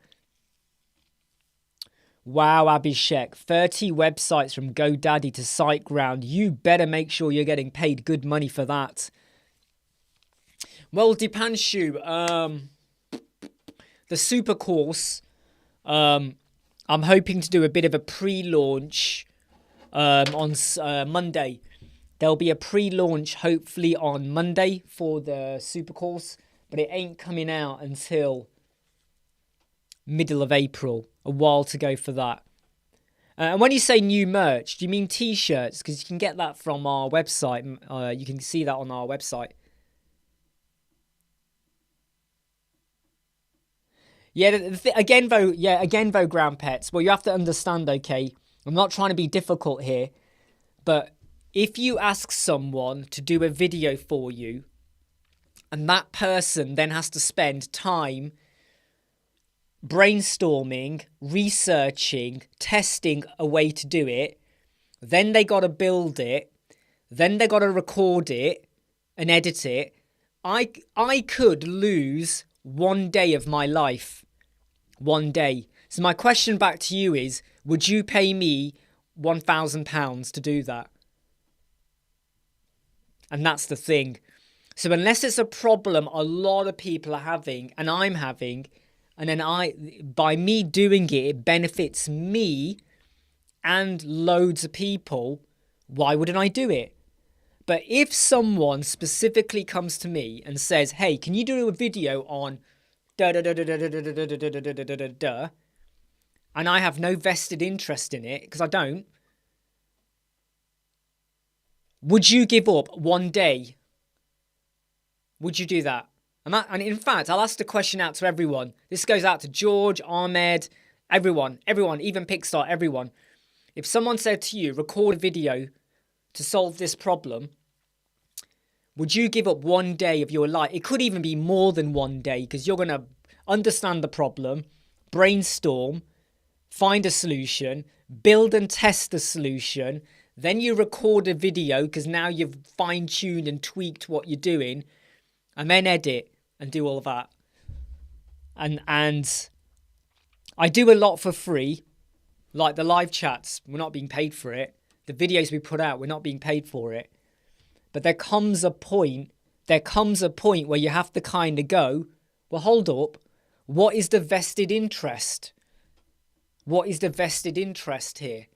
Speaker 1: Wow, Abhishek, 30 websites from GoDaddy to SiteGround. You better make sure you're getting paid good money for that. Well, Dipanshu, the super course, I'm hoping to do a bit of a pre-launch on Monday. There'll be a pre-launch hopefully on Monday for the super course, but it ain't coming out until middle of April. A while to go for that. And when you say new merch, do you mean t-shirts? Because you can get that from our website. You can see that on our website. Yeah, again though, ground pets. Well, you have to understand, okay, I'm not trying to be difficult here, but if you ask someone to do a video for you, and that person then has to spend time brainstorming, researching, testing a way to do it, then they got to build it, then they got to record it and edit it, I could lose one day of my life. One day. So my question back to you is, would you pay me £1,000 to do that? And that's the thing. So unless it's a problem a lot of people are having and I'm having, and then by me doing it, it benefits me and loads of people, why wouldn't I do it? But if someone specifically comes to me and says, hey, can you do a video on da da da da da da da da da da da da da, and I have no vested interest in it because I don't, would you give up one day? Would you do that? And in fact, I'll ask the question out to everyone. This goes out to George, Ahmed, everyone, even Pickstar, everyone. If someone said to you, record a video to solve this problem, would you give up one day of your life? It could even be more than one day because you're going to understand the problem, brainstorm, find a solution, build and test the solution. Then you record a video because now you've fine-tuned and tweaked what you're doing, and then edit and do all of that. And I do a lot for free, like the live chats. We're not being paid for it. The videos we put out, we're not being paid for it. But there comes a point where you have to kind of go, well, hold up. What is the vested interest? What is the vested interest here?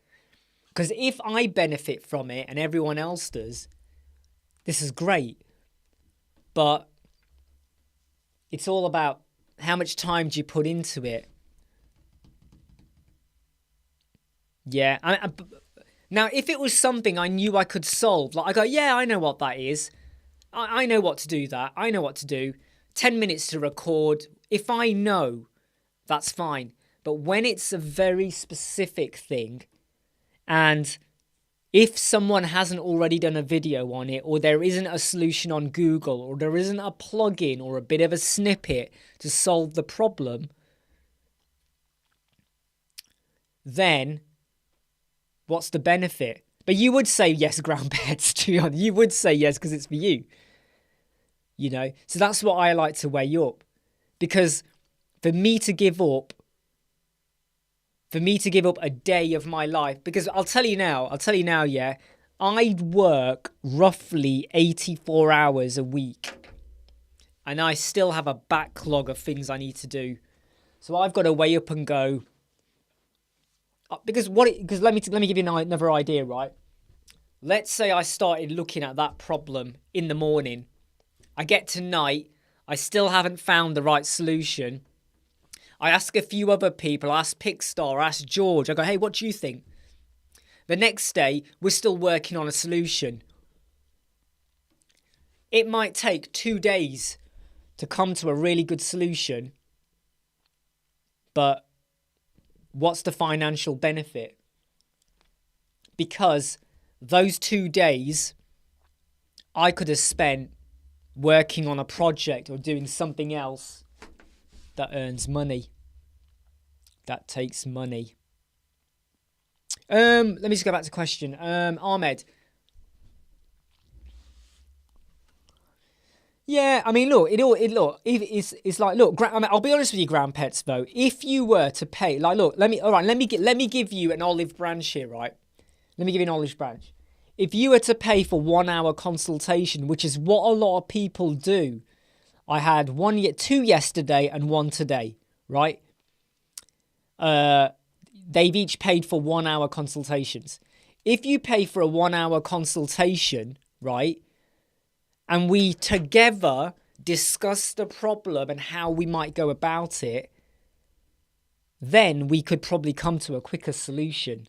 Speaker 1: Because if I benefit from it and everyone else does, this is great. But it's all about how much time do you put into it. Yeah. Now, if it was something I knew I could solve, like I go, yeah, I know what that is. I know what to do that. I know what to do. 10 minutes to record. If I know, that's fine. But when it's a very specific thing, and if someone hasn't already done a video on it, or there isn't a solution on Google, or there isn't a plugin or a bit of a snippet to solve the problem, then what's the benefit? But you would say yes, ground pets, to be honest. You would say yes because it's for you. You know? So that's what I like to weigh up. Because for me to give up a day of my life, because I'll tell you now, yeah, I work roughly 84 hours a week. And I still have a backlog of things I need to do. So I've got to weigh up and go, because let me give you another idea, right? Let's say I started looking at that problem in the morning. I get to night, I still haven't found the right solution. I ask a few other people, I ask Pickstar, I ask George, I go, hey, what do you think? The next day, we're still working on a solution. It might take 2 days to come to a really good solution, but what's the financial benefit? Because those 2 days I could have spent working on a project or doing something else that earns money, that takes money. Let me just go back to the question. Ahmed. Yeah, I mean, look, it's like, look, I mean, I'll be honest with you, ground pets, though. If you were to pay, like, look, let me give you an olive branch here, right? Let me give you an olive branch. If you were to pay for 1 hour consultation, which is what a lot of people do, I had 2 yesterday and 1 today, right? They've each paid for 1 hour consultations. If you pay for a 1 hour consultation, right, and we together discuss the problem and how we might go about it, then we could probably come to a quicker solution.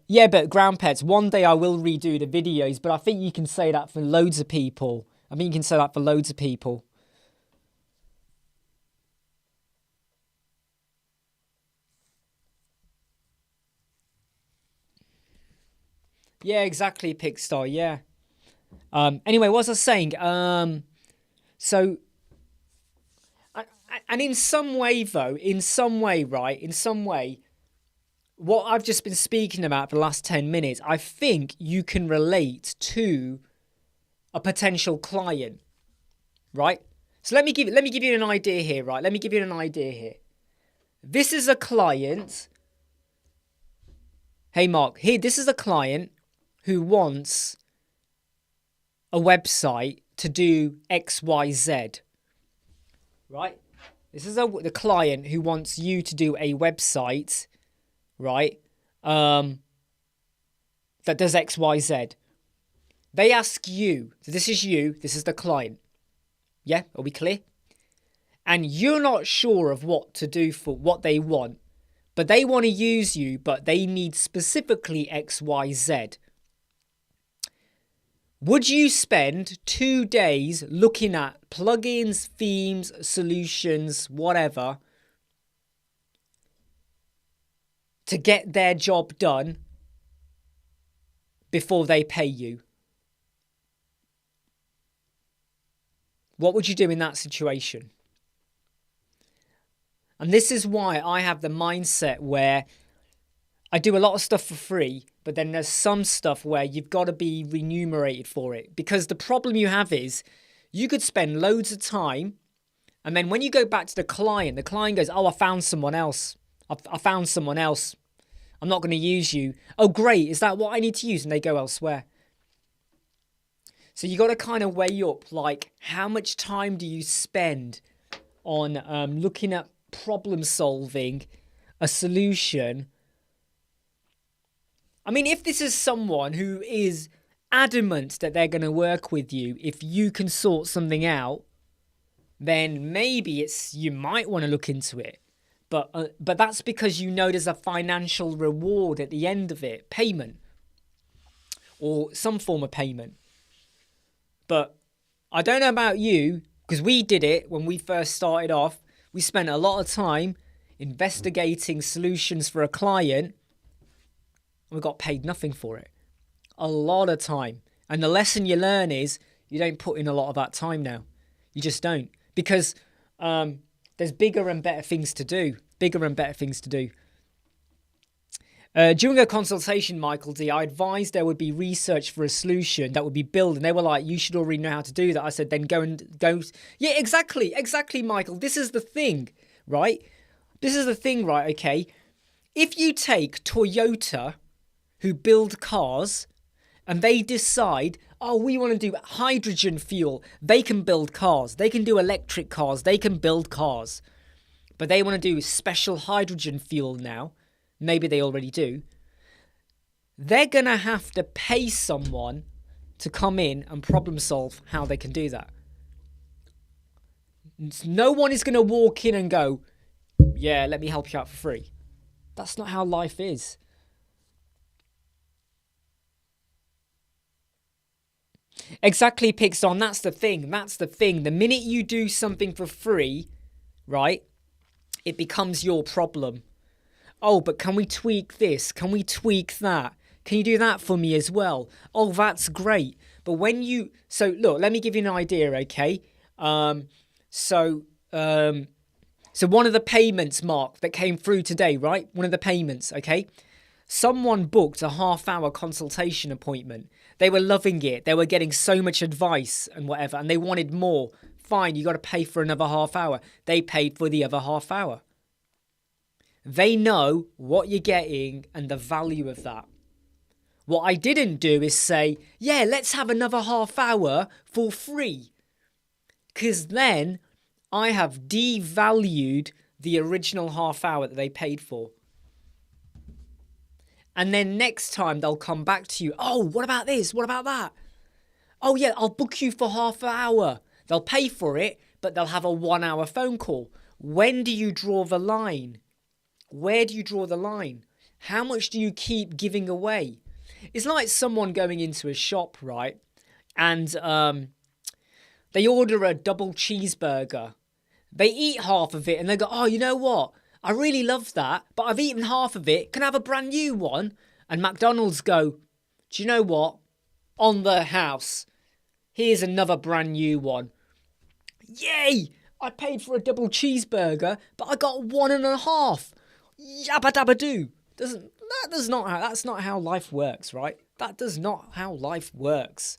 Speaker 1: Yeah, but ground pets, one day I will redo the videos, but I think you can say that for loads of people. Yeah, exactly, Pickstar, yeah. Anyway, what was I saying? So, and in some way, what I've just been speaking about for the last 10 minutes, I think you can relate to a potential client, right? So let me give you an idea here, right? Let me give you an idea here. This is a client. Hey, Mark, here, this is a client who wants a website to do X, Y, Z, right? This is the client who wants you to do a website, right, that does X, Y, Z. They ask you, so this is you, this is the client. Yeah, are we clear? And you're not sure of what to do for what they want, but they want to use you, but they need specifically X, Y, Z. Would you spend 2 days looking at plugins, themes, solutions, whatever, to get their job done before they pay you? What would you do in that situation? And this is why I have the mindset where I do a lot of stuff for free, but then there's some stuff where you've got to be remunerated for it. Because the problem you have is you could spend loads of time, and then when you go back to the client goes, oh, I found someone else. I found someone else. I'm not going to use you. Oh, great. Is that what I need to use? And they go elsewhere. So you got to kind of weigh up, like, how much time do you spend on looking at problem solving a solution? I mean, if this is someone who is adamant that they're going to work with you, if you can sort something out, then maybe you might want to look into it. But that's because you know there's a financial reward at the end of it, payment, or some form of payment. But I don't know about you, because we did it when we first started off. We spent a lot of time investigating solutions for a client. We got paid nothing for it. A lot of time. And the lesson you learn is you don't put in a lot of that time now. You just don't. Because there's bigger and better things to do. During a consultation, Michael D, I advised there would be research for a solution that would be built. And they were like, you should already know how to do that. I said, then go. Yeah, exactly, Michael. This is the thing, right? Okay. If you take Toyota, who build cars, and they decide, oh, we want to do hydrogen fuel. They can build cars. They can do electric cars. They can build cars. But they want to do special hydrogen fuel now. Maybe they already do. They're going to have to pay someone to come in and problem solve how they can do that. No one is going to walk in and go, yeah, let me help you out for free. That's not how life is. Exactly, Pixon. That's the thing. The minute you do something for free, right, it becomes your problem. Oh, but can we tweak this? Can we tweak that? Can you do that for me as well? Oh, that's great. But when you... So, look, let me give you an idea, okay? So one of the payments, Mark, that came through today, right? One of the payments, okay? Someone booked a half-hour consultation appointment. They were loving it. They were getting so much advice and whatever, and they wanted more. Fine, you got to pay for another half hour. They paid for the other half hour. They know what you're getting and the value of that. What I didn't do is say, yeah, let's have another half hour for free. Because then I have devalued the original half hour that they paid for. And then next time they'll come back to you. Oh, what about this? What about that? Oh, yeah, I'll book you for half an hour. They'll pay for it, but they'll have a 1 hour phone call. When do you draw the line? Where do you draw the line? How much do you keep giving away? It's like someone going into a shop, right? And they order a double cheeseburger. They eat half of it and they go, oh, you know what? I really love that, but I've eaten half of it. Can I have a brand new one? And McDonald's go, do you know what? On the house. Here's another brand new one. Yay! I paid for a double cheeseburger, but I got 1.5. Yabba dabba doo. That's not how life works, right? That does not how life works.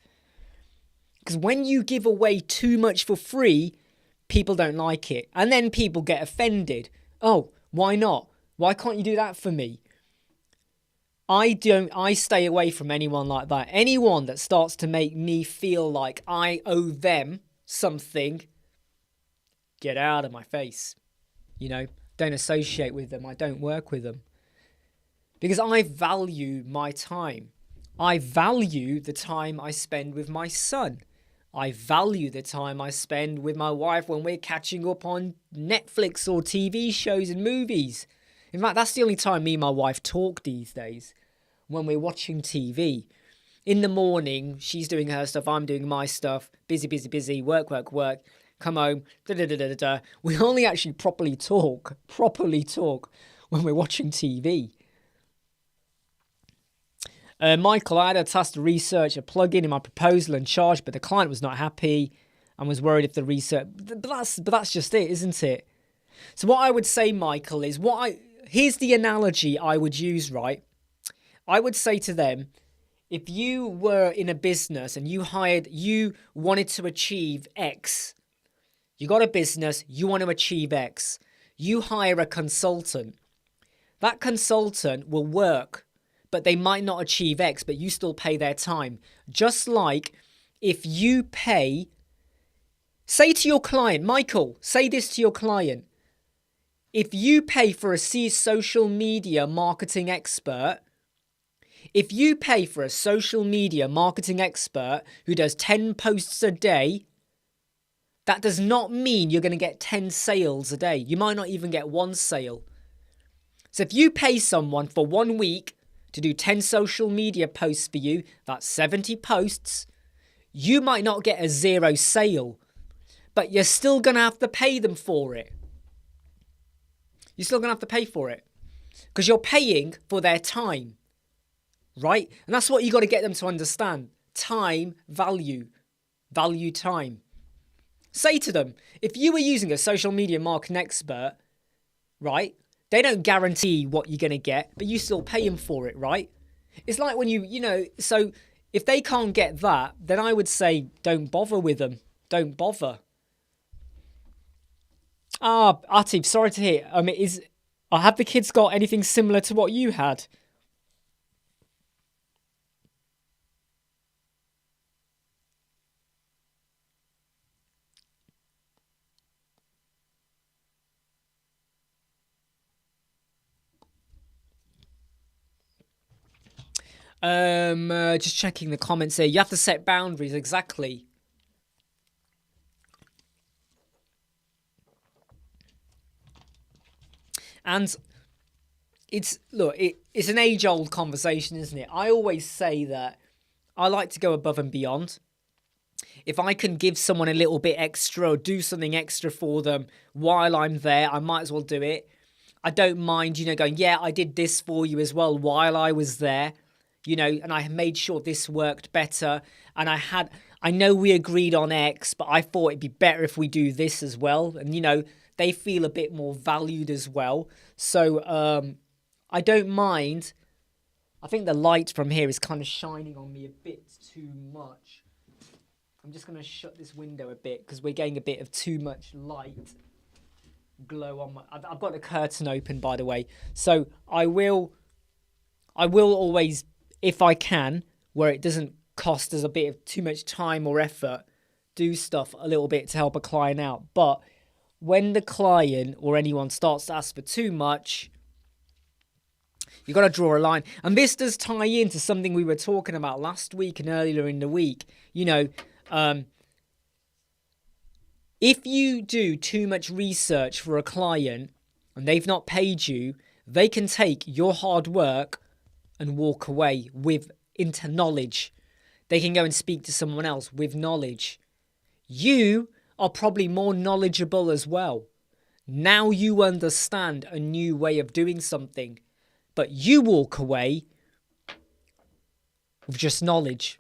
Speaker 1: Because when you give away too much for free, people don't like it. And then people get offended. Oh, why not? Why can't you do that for me? I stay away from anyone like that. Anyone that starts to make me feel like I owe them something, get out of my face. Don't associate with them. I don't work with them. Because I value my time. I value the time I spend with my son. I value the time I spend with my wife when we're catching up on Netflix or TV shows and movies. In fact, that's the only time me and my wife talk these days, when we're watching TV. In the morning, she's doing her stuff, I'm doing my stuff, busy, work, come home, da-da-da-da-da. We only actually properly talk when we're watching TV. Michael, I had a task to research a plugin in my proposal and charge, but the client was not happy and was worried if the research... But that's just it, isn't it? So what I would say, Michael, is here's the analogy I would use, right? I would say to them, if you were in a business and you wanted to achieve X, you got a business, you want to achieve X, you hire a consultant. That consultant will work, but they might not achieve X, but you still pay their time. Just like if you say to your client, Michael, say this to your client. If you pay for a social media marketing expert, who does 10 posts a day, that does not mean you're going to get 10 sales a day. You might not even get one sale. So if you pay someone for 1 week to do 10 social media posts for you, that's 70 posts, you might not get a 0 sale, but you're still going to have to pay them for it. You're still going to have to pay for it because you're paying for their time, right? And that's what you got to get them to understand. Time, value time. Say to them, if you were using a social media marketing expert, right? They don't guarantee what you're going to get, but you still pay them for it, right? It's like when so if they can't get that, then I would say don't bother with them. Don't bother. Atif, sorry to hear. Have the kids got anything similar to what you had? Just checking the comments here. You have to set boundaries, exactly. And it's an age-old conversation, isn't it? I always say that I like to go above and beyond. If I can give someone a little bit extra or do something extra for them while I'm there, I might as well do it. I don't mind, going, yeah, I did this for you as well while I was there. And I made sure this worked better. And I know we agreed on X, but I thought it'd be better if we do this as well. And, they feel a bit more valued as well. So I don't mind. I think the light from here is kind of shining on me a bit too much. I'm just going to shut this window a bit because we're getting a bit of too much light glow on my... I've got the curtain open, by the way. So I will always... if I can, where it doesn't cost us a bit of too much time or effort, do stuff a little bit to help a client out. But when the client or anyone starts to ask for too much, you've got to draw a line. And this does tie into something we were talking about last week and earlier in the week. If you do too much research for a client and they've not paid you, they can take your hard work and walk away into knowledge. They can go and speak to someone else with knowledge. You are probably more knowledgeable as well. Now you understand a new way of doing something, but you walk away with just knowledge.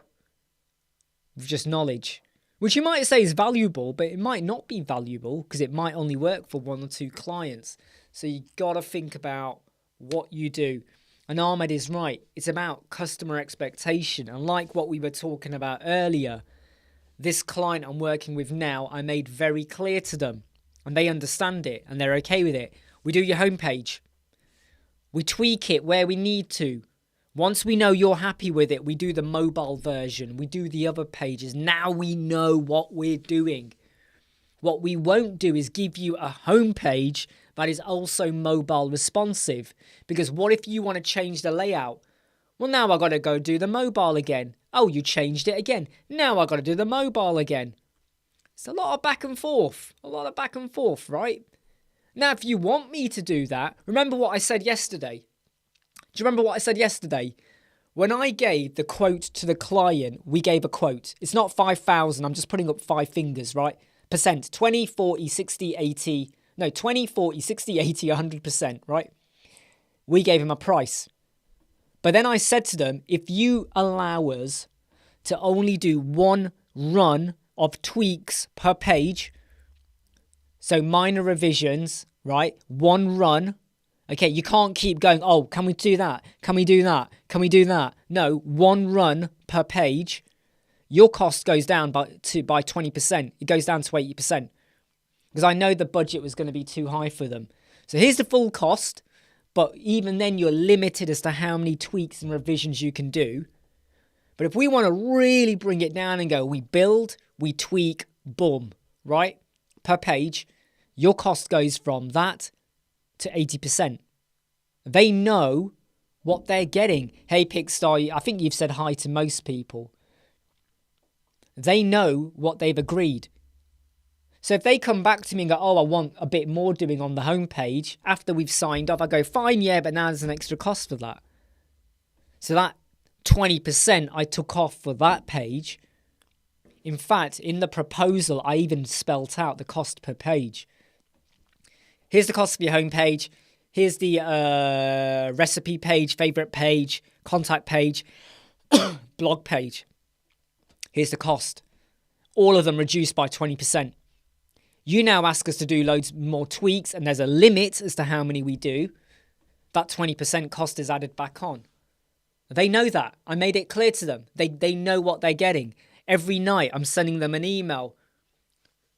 Speaker 1: Which you might say is valuable, but it might not be valuable because it might only work for 1 or 2 clients. So you got to think about what you do. And Ahmed is right. It's about customer expectation. And like what we were talking about earlier, this client I'm working with now, I made very clear to them and they understand it and they're okay with it. We do your homepage. We tweak it where we need to. Once we know you're happy with it, we do the mobile version. We do the other pages. Now we know what we're doing. What we won't do is give you a homepage that is also mobile responsive. Because what if you want to change the layout? Well, now I've got to go do the mobile again. Oh, you changed it again. Now I've got to do the mobile again. It's a lot of back and forth. A lot of back and forth, right? Now, if you want me to do that, remember what I said yesterday. Do you remember what I said yesterday? When I gave the quote to the client, we gave a quote. It's not 5,000. I'm just putting up 5 fingers, right? Percent. 20, 40, 60, 80. No, 20, 40, 60, 80, 100%, right? We gave him a price. But then I said to them, if you allow us to only do 1 run of tweaks per page, so minor revisions, right? 1 run. Okay, you can't keep going, oh, can we do that? Can we do that? Can we do that? No, 1 run per page. Your cost goes down by 20%. It goes down to 80%. Because I know the budget was going to be too high for them. So here's the full cost. But even then, you're limited as to how many tweaks and revisions you can do. But if we want to really bring it down and go, we build, we tweak, boom, right? Per page, your cost goes from that to 80%. They know what they're getting. Hey, Pickstar, I think you've said hi to most people. They know what they've agreed. So if they come back to me and go, oh, I want a bit more doing on the homepage, after we've signed off, I go, fine, yeah, but now there's an extra cost for that. So that 20% I took off for that page. In fact, in the proposal, I even spelt out the cost per page. Here's the cost of your homepage. Here's the recipe page, favorite page, contact page, blog page. Here's the cost. All of them reduced by 20%. You now ask us to do loads more tweaks and there's a limit as to how many we do. That 20% cost is added back on. They know that. I made it clear to them. They know what they're getting. Every night I'm sending them an email.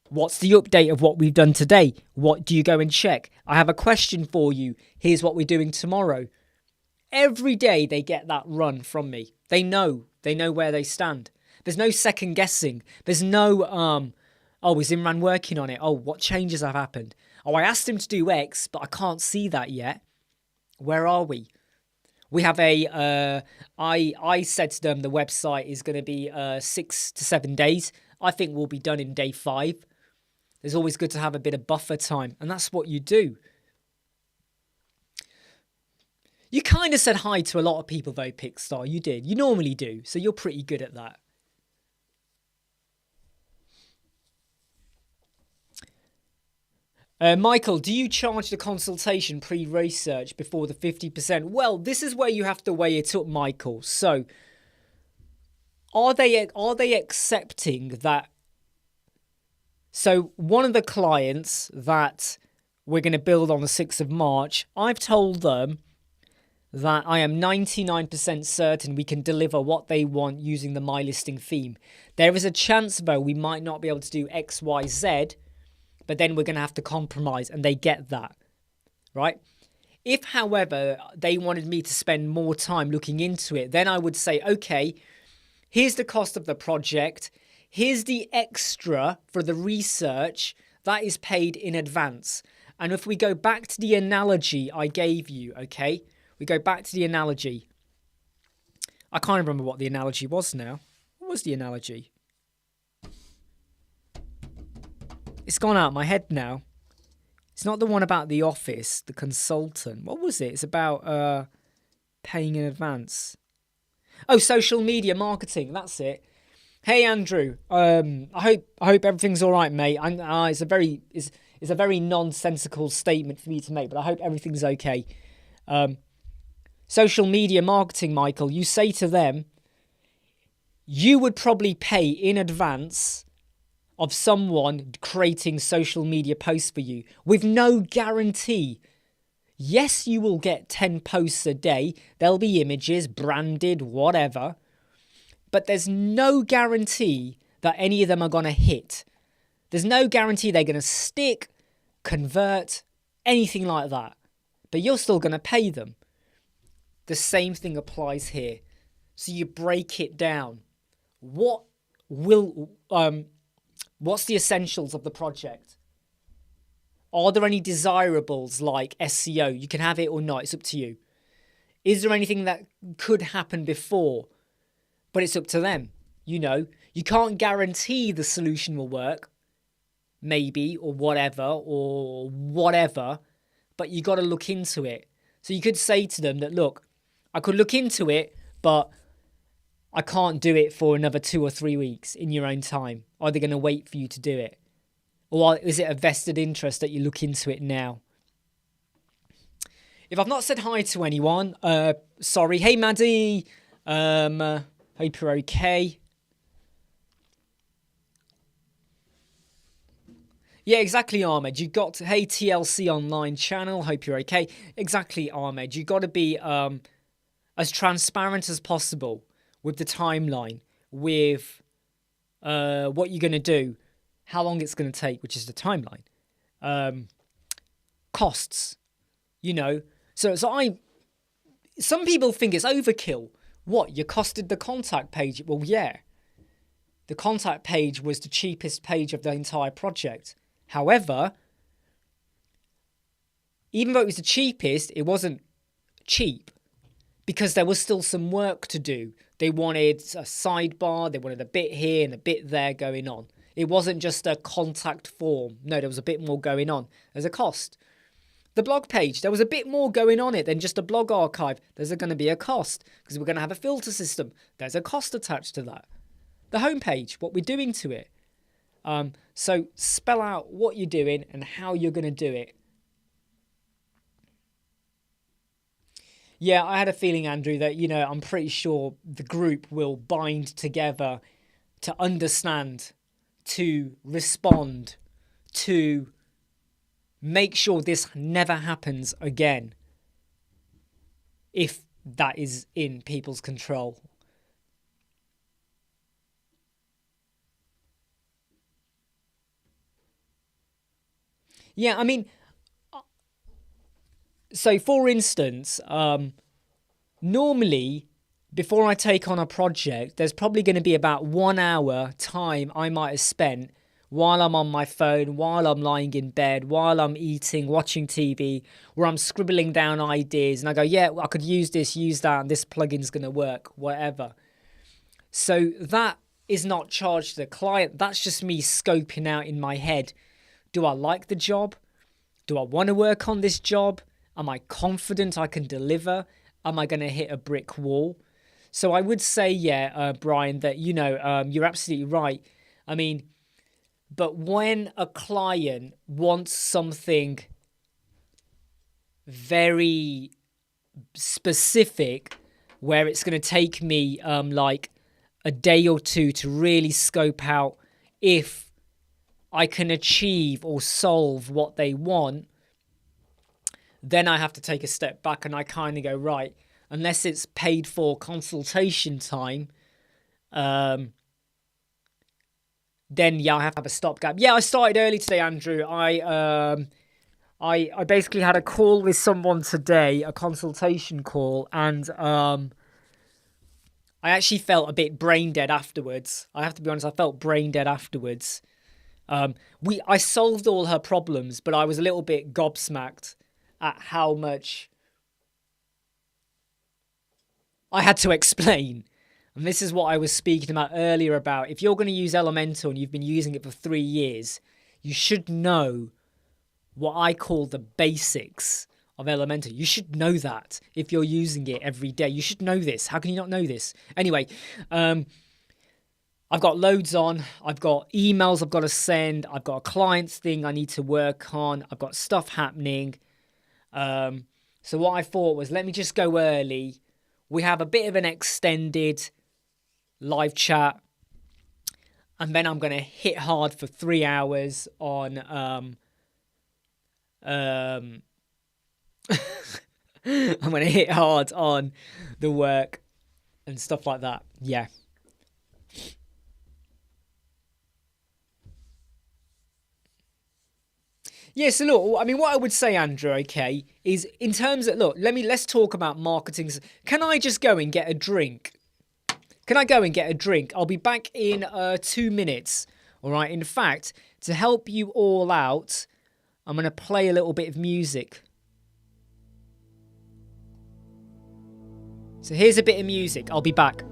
Speaker 1: What's the update of what we've done today? What do you go and check? I have a question for you. Here's what we're doing tomorrow. Every day they get that run from me. They know where they stand. There's no second guessing. There's no, oh, is Imran working on it? Oh, what changes have happened? Oh, I asked him to do X, but I can't see that yet. Where are we? We have I said to them the website is going to be 6 to 7 days. I think we'll be done in day 5. It's always good to have a bit of buffer time, and that's what you do. You kind of said hi to a lot of people though, Pickstar. You did. You normally do, so you're pretty good at that. Michael, do you charge the consultation pre-research before the 50%? Well, this is where you have to weigh it up, Michael. So, are they accepting that? So, one of the clients that we're going to build on the 6th of March, I've told them that I am 99% certain we can deliver what they want using the My Listing theme. There is a chance, though, we might not be able to do X, Y, Z, but then we're going to have to compromise, and they get that, right? If, however, they wanted me to spend more time looking into it, then I would say, okay, here's the cost of the project. Here's the extra for the research that is paid in advance. And if we go back to the analogy I gave you, okay, we go back to the analogy. I can't remember what the analogy was now. What was the analogy? It's gone out of my head now. It's not the one about the office, the consultant. What was it? It's about paying in advance. Oh, social media marketing. That's it. Hey, Andrew. I hope everything's all right, mate. It's a very nonsensical statement for me to make, but I hope everything's okay. Social media marketing, Michael. You say to them, you would probably pay in advance of someone creating social media posts for you with no guarantee. Yes, you will get 10 posts a day. There'll be images, branded, whatever. But there's no guarantee that any of them are going to hit. There's no guarantee they're going to stick, convert, anything like that. But you're still going to pay them. The same thing applies here. So you break it down. What's the essentials of the project? Are there any desirables like SEO? You can have it or not. It's up to you. Is there anything that could happen before? But it's up to them. You know, you can't guarantee the solution will work. Maybe, or whatever, but you got to look into it. So you could say to them that, look, I could look into it, but I can't do it for another 2 or 3 weeks in your own time. Are they going to wait for you to do it? Or is it a vested interest that you look into it now? If I've not said hi to anyone, sorry. Hey, Maddie. Hope you're okay. Yeah, exactly, Ahmed. You got to, hey, TLC online channel. Hope you're okay. Exactly, Ahmed. You got to be as transparent as possible with the timeline, with what you're going to do, how long it's going to take, which is the timeline. Costs, you know. So some people think it's overkill. What, you costed the contact page? Well, yeah. The contact page was the cheapest page of the entire project. However, even though it was the cheapest, it wasn't cheap because there was still some work to do. They wanted a sidebar, they wanted a bit here and a bit there going on. It wasn't just a contact form. No, there was a bit more going on. There's a cost. The blog page, there was a bit more going on it than just a blog archive. There's going to be a cost because we're going to have a filter system. There's a cost attached to that. The homepage, what we're doing to it. So spell out what you're doing and how you're going to do it. Yeah, I had a feeling, Andrew, that, you know, I'm pretty sure the group will bind together to understand, to respond, to make sure this never happens again, if that is in people's control. Yeah, I mean, so for instance, normally before I take on a project, there's probably going to be about 1 hour time I might have spent while I'm on my phone, while I'm lying in bed, while I'm eating, watching TV, where I'm scribbling down ideas and I go, yeah, I could use this, use that, and this plugin's going to work, whatever. So that is not charged to the client. That's just me scoping out in my head. Do I like the job? Do I want to work on this job? Am I confident I can deliver? Am I going to hit a brick wall? So I would say, yeah, Brian, that, you know, you're absolutely right. I mean, but when a client wants something very specific, where it's going to take me like a day or two to really scope out if I can achieve or solve what they want, then I have to take a step back and I kind of go, right, unless it's paid for consultation time, then yeah, I have to have a stopgap. Yeah, I started early today, Andrew. I basically had a call with someone today, a consultation call, and I actually felt a bit brain dead afterwards. I have to be honest, I felt brain dead afterwards. I solved all her problems, but I was a little bit gobsmacked at how much I had to explain. And this is what I was speaking about earlier about if you're going to use Elementor and you've been using it for 3 years, you should know what I call the basics of Elementor. You should know that if you're using it every day. You should know this. How can you not know this? Anyway, I've got loads on. I've got emails I've got to send. I've got a client's thing I need to work on. I've got stuff happening. So what I thought was, let me just go early. We have a bit of an extended live chat. And then I'm going to hit hard for 3 hours on... I'm going to hit hard on the work and stuff like that. Yeah. Yeah, so look, I mean, what I would say, Andrew, okay, is in terms of, look, let's talk about marketing. Can I just go and get a drink? Can I go and get a drink? I'll be back in 2 minutes. All right. In fact, to help you all out, I'm going to play a little bit of music. So here's a bit of music. I'll be back.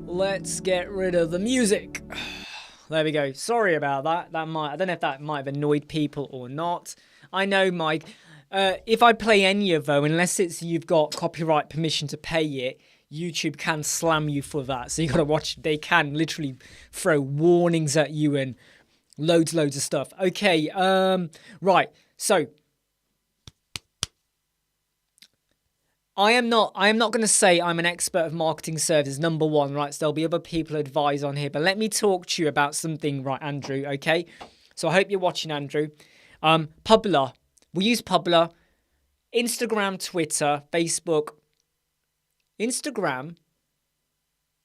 Speaker 1: Let's get rid of the music. There we go. Sorry about that. I don't know if that might have annoyed people or not. I know, Mike. If I play any of them, unless you've got copyright permission to pay it, YouTube can slam you for that. So you got to watch. They can literally throw warnings at you and loads of stuff. Okay. Right. So I am not going to say I'm an expert of marketing services, number one, right? So there'll be other people advise on here. But let me talk to you about something, right, Andrew, okay? So I hope you're watching, Andrew. Publer. We use Publer. Instagram, Twitter, Facebook. Instagram,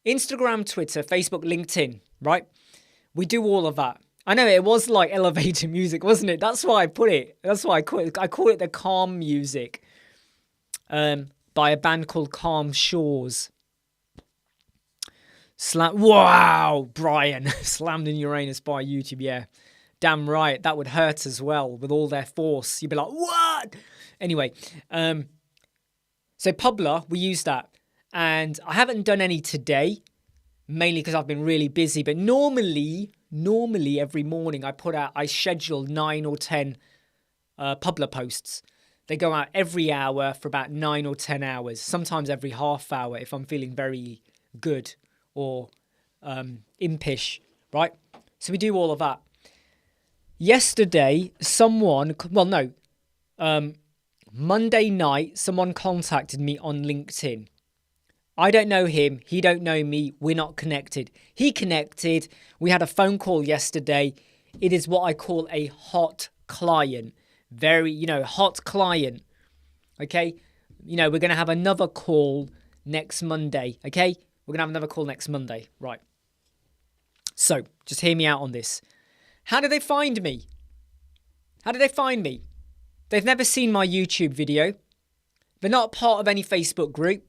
Speaker 1: Twitter, Facebook, LinkedIn, right? We do all of that. I know it was like elevator music, wasn't it? That's why I put it. That's why I call it the calm music. By a band called Calm Shores. Wow, Brian. Slammed in Uranus by YouTube, yeah. Damn right, that would hurt as well with all their force. You'd be like, what? Anyway, so Publer, we use that. And I haven't done any today, mainly because I've been really busy. But normally every morning I schedule 9 or 10 Publer posts. They go out every hour for about 9 or 10 hours, sometimes every half hour if I'm feeling very good or impish, right? So we do all of that. Yesterday, Monday night, someone contacted me on LinkedIn. I don't know him. He don't know me. We're not connected. He connected. We had a phone call yesterday. It is what I call a hot client. Very, hot client. Okay? We're going to have another call next Monday. Okay? We're going to have another call next Monday. Right. So, just hear me out on this. How did they find me? They've never seen my YouTube video. They're not part of any Facebook group.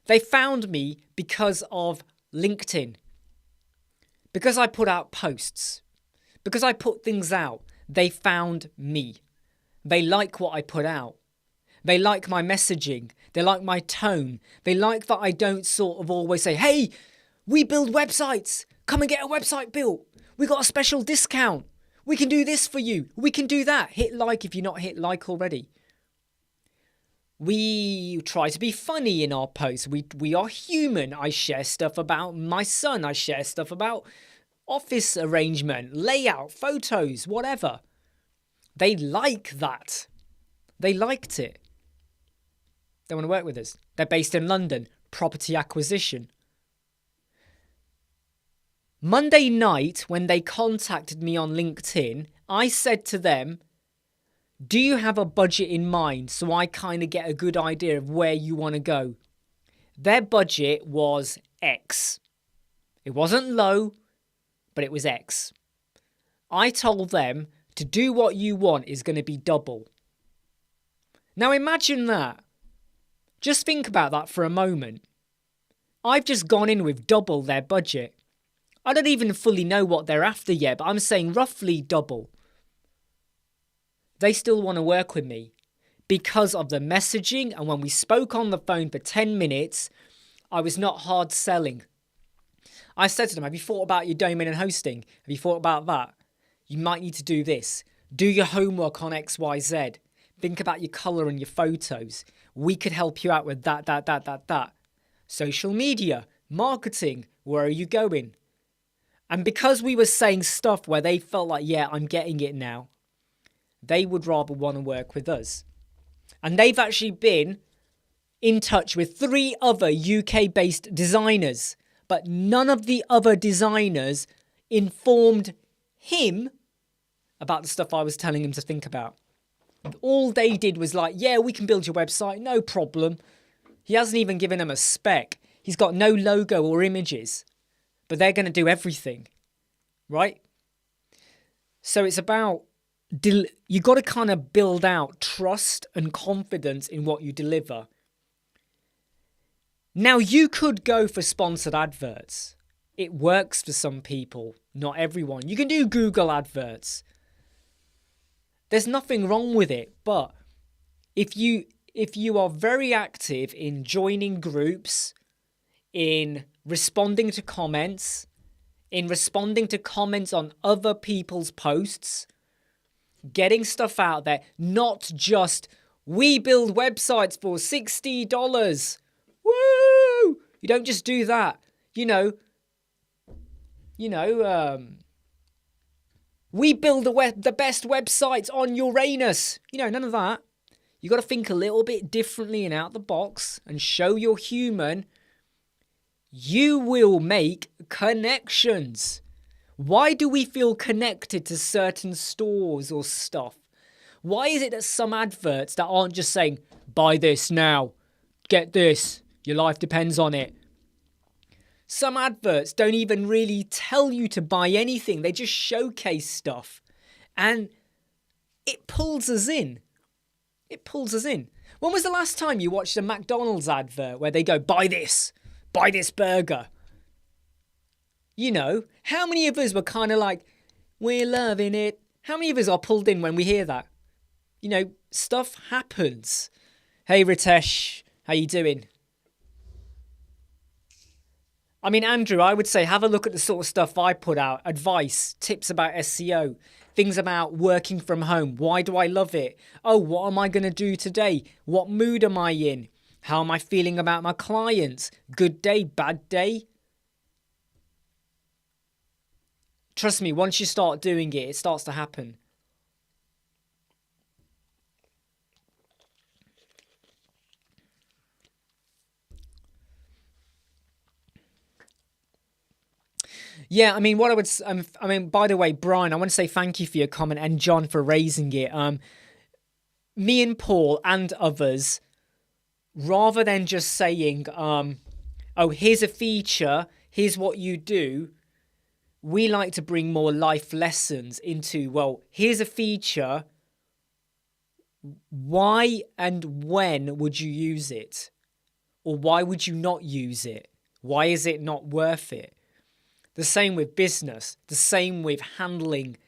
Speaker 1: They found me because of LinkedIn. Because I put out posts. Because I put things out. They found me. They like what I put out. They like my messaging. They like my tone. They like that I don't sort of always say, hey, we build websites. Come and get a website built. We got a special discount. We can do this for you. We can do that. Hit like if you're not hit like already. We try to be funny in our posts. We are human. I share stuff about my son. I share stuff about office arrangement, layout, photos, whatever. They like that. They liked it. They want to work with us. They're based in London. Property acquisition. Monday night, when they contacted me on LinkedIn, I said to them, do you have a budget in mind so I kind of get a good idea of where you want to go? Their budget was X. It wasn't low, but it was X. I told them to do what you want is going to be double. Now imagine that. Just think about that for a moment. I've just gone in with double their budget. I don't even fully know what they're after yet, but I'm saying roughly double. They still want to work with me because of the messaging, and when we spoke on the phone for 10 minutes, I was not hard selling. I said to them, have you thought about your domain and hosting? Have you thought about that? You might need to do this. Do your homework on XYZ. Think about your colour and your photos. We could help you out with that. Social media, marketing, where are you going? And because we were saying stuff where they felt like, yeah, I'm getting it now, they would rather want to work with us. And they've actually been in touch with 3 other UK-based designers, but none of the other designers informed him about the stuff I was telling him to think about. All they did was like, yeah, we can build your website, no problem. He hasn't even given them a spec. He's got no logo or images, but they're going to do everything, right? So it's about, you got to kind of build out trust and confidence in what you deliver. Now, you could go for sponsored adverts. It works for some people, not everyone. You can do Google adverts. There's nothing wrong with it, but if you are very active in joining groups, in responding to comments, on other people's posts, getting stuff out there, not just, we build websites for $60. Woo! You don't just do that. We build the best websites on Uranus. None of that. You got to think a little bit differently and out the box and show you're human. You will make connections. Why do we feel connected to certain stores or stuff? Why is it that some adverts that aren't just saying, buy this now, get this, your life depends on it? Some adverts don't even really tell you to buy anything. They just showcase stuff. And it pulls us in. When was the last time you watched a McDonald's advert where they go, buy this burger? How many of us were kind of like, we're loving it? How many of us are pulled in when we hear that? Stuff happens. Hey, Ritesh, how you doing? I mean, Andrew, I would say have a look at the sort of stuff I put out. Advice, tips about SEO, things about working from home. Why do I love it? Oh, what am I going to do today? What mood am I in? How am I feeling about my clients? Good day, bad day? Trust me, once you start doing it, it starts to happen. Yeah, I mean, by the way, Brian, I want to say thank you for your comment, and John for raising it. Me and Paul and others, rather than just saying, oh, here's a feature, here's what you do, we like to bring more life lessons into, well, here's a feature, why and when would you use it? Or why would you not use it? Why is it not worth it? The same with business, the same with handling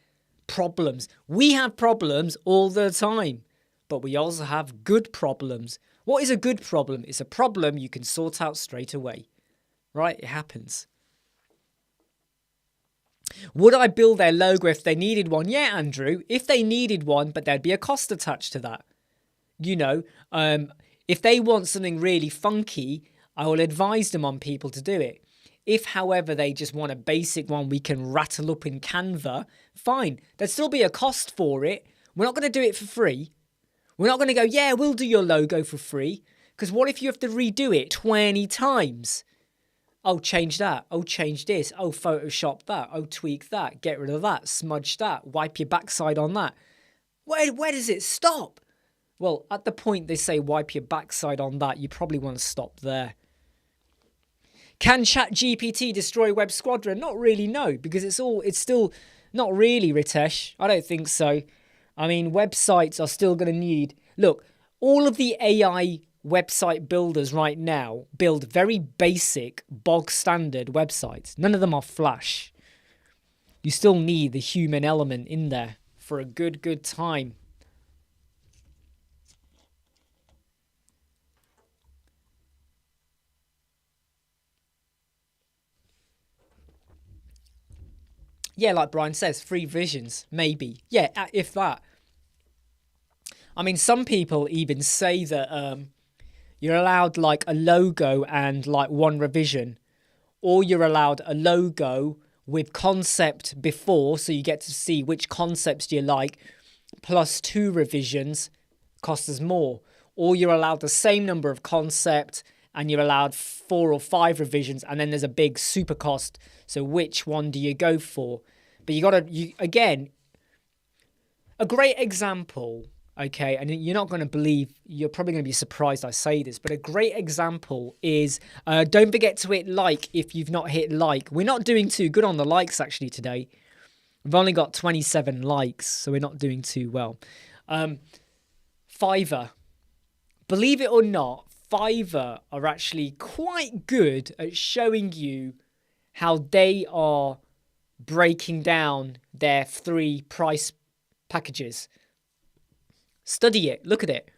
Speaker 1: problems. We have problems all the time, but we also have good problems. What is a good problem? It's a problem you can sort out straight away, right? It happens. Would I build their logo if they needed one? Yeah, Andrew, if they needed one, but there'd be a cost attached to that. If they want something really funky, I will advise them on people to do it. If, however, they just want a basic one we can rattle up in Canva, fine. There'd still be a cost for it. We're not going to do it for free. We're not going to go, yeah, we'll do your logo for free. Because what if you have to redo it 20 times? Oh, change that. Oh, change this. Oh, Photoshop that. Oh, tweak that. Get rid of that. Smudge that. Wipe your backside on that. Where does it stop? Well, at the point they say wipe your backside on that, you probably want to stop there. Can ChatGPT destroy Web Squadron? Not really, no, because it's still not really, Ritesh. I don't think so. I mean, websites are still going to need... Look, all of the AI website builders right now build very basic, bog standard websites. None of them are Flash. You still need the human element in there for a good time. Yeah, like Brian says, 3 visions, maybe. Yeah, if that. I mean, some people even say that you're allowed like a logo and like 1 revision, or you're allowed a logo with concept before, so you get to see which concepts you like, plus 2 revisions, costs us more. Or you're allowed the same number of concept and you're allowed 4 or 5 revisions, and then there's a big super cost. So which one do you go for? But again, a great example, okay, and you're not going to believe, you're probably going to be surprised I say this, but a great example is, don't forget to hit like if you've not hit like. We're not doing too good on the likes actually today. We've only got 27 likes, so we're not doing too well. Fiverr. Believe it or not, Fiverr are actually quite good at showing you how they are breaking down their 3 price packages. Study it. Look at it.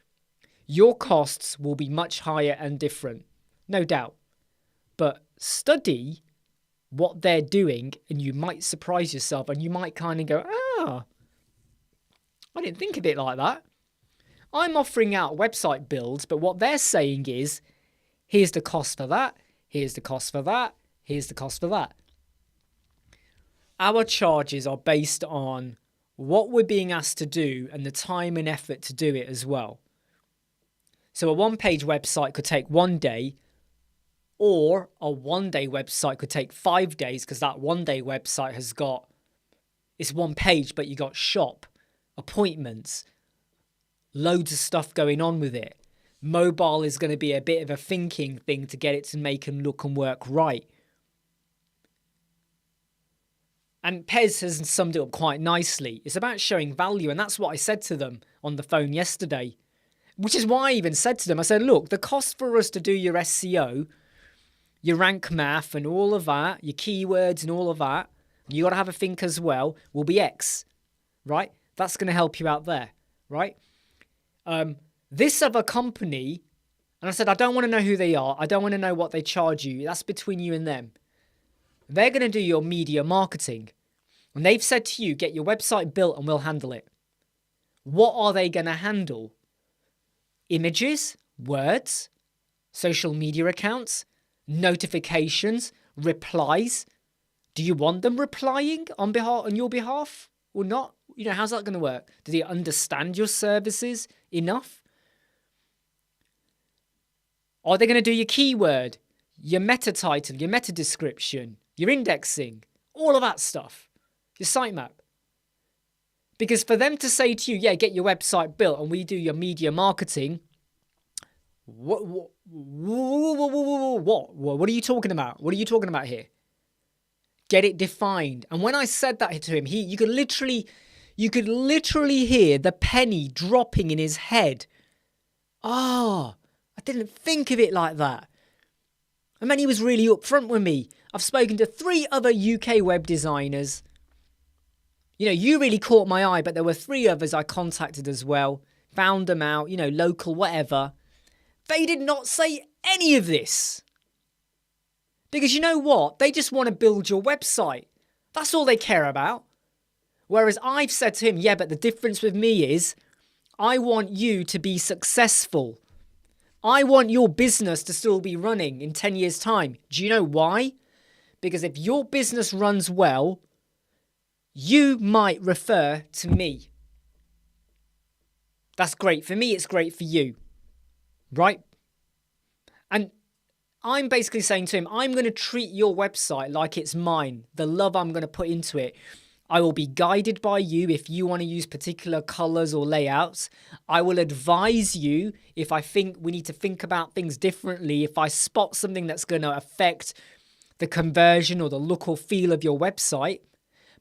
Speaker 1: Your costs will be much higher and different, no doubt. But study what they're doing and you might surprise yourself, and you might kind of go, I didn't think of it like that. I'm offering out website builds, but what they're saying is, here's the cost for that, here's the cost for that, here's the cost for that. Our charges are based on what we're being asked to do and the time and effort to do it as well. So a 1-page website could take 1 day, or a 1-day website could take 5 days, because that 1-day website has got, it's 1 page, but you got shop, appointments, loads of stuff going on with it. Mobile is going to be a bit of a thinking thing to get it to make and look and work right. And Pez has summed it up quite nicely. It's about showing value, and that's what I said to them on the phone yesterday. Which is why I even said to them, I said, look, the cost for us to do your SEO, your rank math and all of that, your keywords and all of that, you got to have a think as well, will be X, right? That's going to help you out there, right? This other company, and I said, I don't want to know who they are. I don't want to know what they charge you. That's between you and them. They're going to do your media marketing. And they've said to you, get your website built and we'll handle it. What are they going to handle? Images, words, social media accounts, notifications, replies. Do you want them replying on your behalf or not? You know, how's that going to work? Do they understand your services enough? Are they going to do your keyword, your meta title, your meta description, your indexing, all of that stuff, your sitemap? Because for them to say to you, yeah, get your website built and we do your media marketing, what are you talking about? What are you talking about here? Get it defined. And when I said that to him, you could literally hear the penny dropping in his head. I didn't think of it like that. And then he was really upfront with me. I've spoken to 3 other UK web designers. You know, you really caught my eye, but there were 3 others I contacted as well. Found them out, local, whatever. They did not say any of this. Because you know what? They just want to build your website. That's all they care about. Whereas I've said to him, yeah, but the difference with me is I want you to be successful. I want your business to still be running in 10 years' time. Do you know why? Because if your business runs well, you might refer to me. That's great for me. It's great for you. Right? I'm basically saying to him, I'm going to treat your website like it's mine. The love I'm going to put into it. I will be guided by you if you want to use particular colors or layouts. I will advise you if I think we need to think about things differently. If I spot something that's going to affect the conversion or the look or feel of your website.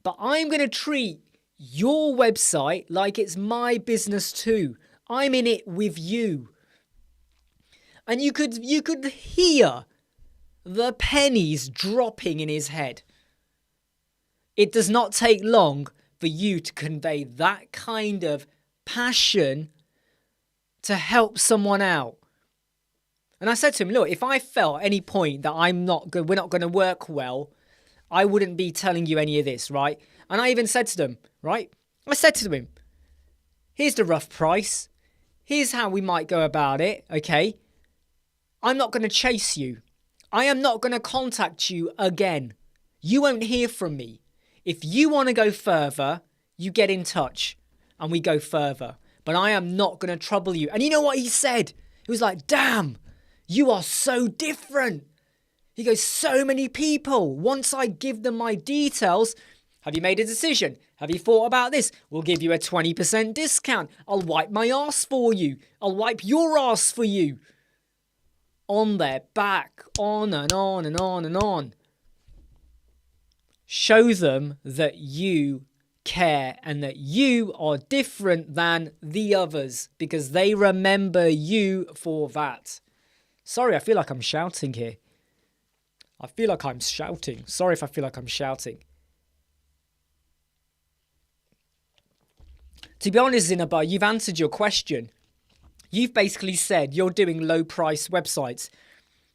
Speaker 1: But I'm going to treat your website like it's my business too. I'm in it with you. And you could hear the pennies dropping in his head. It does not take long for you to convey that kind of passion to help someone out. And I said to him, look, if I felt at any point that we're not going to work well, I wouldn't be telling you any of this, right? And I even said to them, right? I said to him, here's the rough price. Here's how we might go about it, okay? I'm not going to chase you. I am not going to contact you again. You won't hear from me. If you want to go further, you get in touch and we go further. But I am not going to trouble you. And you know what he said? He was like, damn, you are so different. He goes, so many people, once I give them my details, have you made a decision? Have you thought about this? We'll give you a 20% discount. I'll wipe my arse for you. I'll wipe your arse for you. On their back, on and on and on and on. Show them that you care and that you are different than the others because they remember you for that. Sorry, I feel like I'm shouting here. I feel like I'm shouting. Sorry if I feel like I'm shouting. To be honest, Zinabar, you've answered your question. You've basically said you're doing low price websites.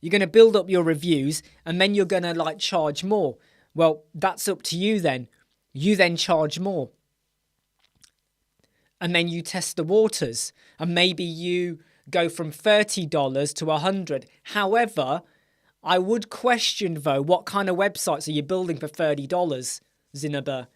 Speaker 1: You're going to build up your reviews and then you're going to charge more. Well, that's up to you then. You then charge more. And then you test the waters. And maybe you go from $30 to $100. However, I would question though, what kind of websites are you building for $30, Zinabar?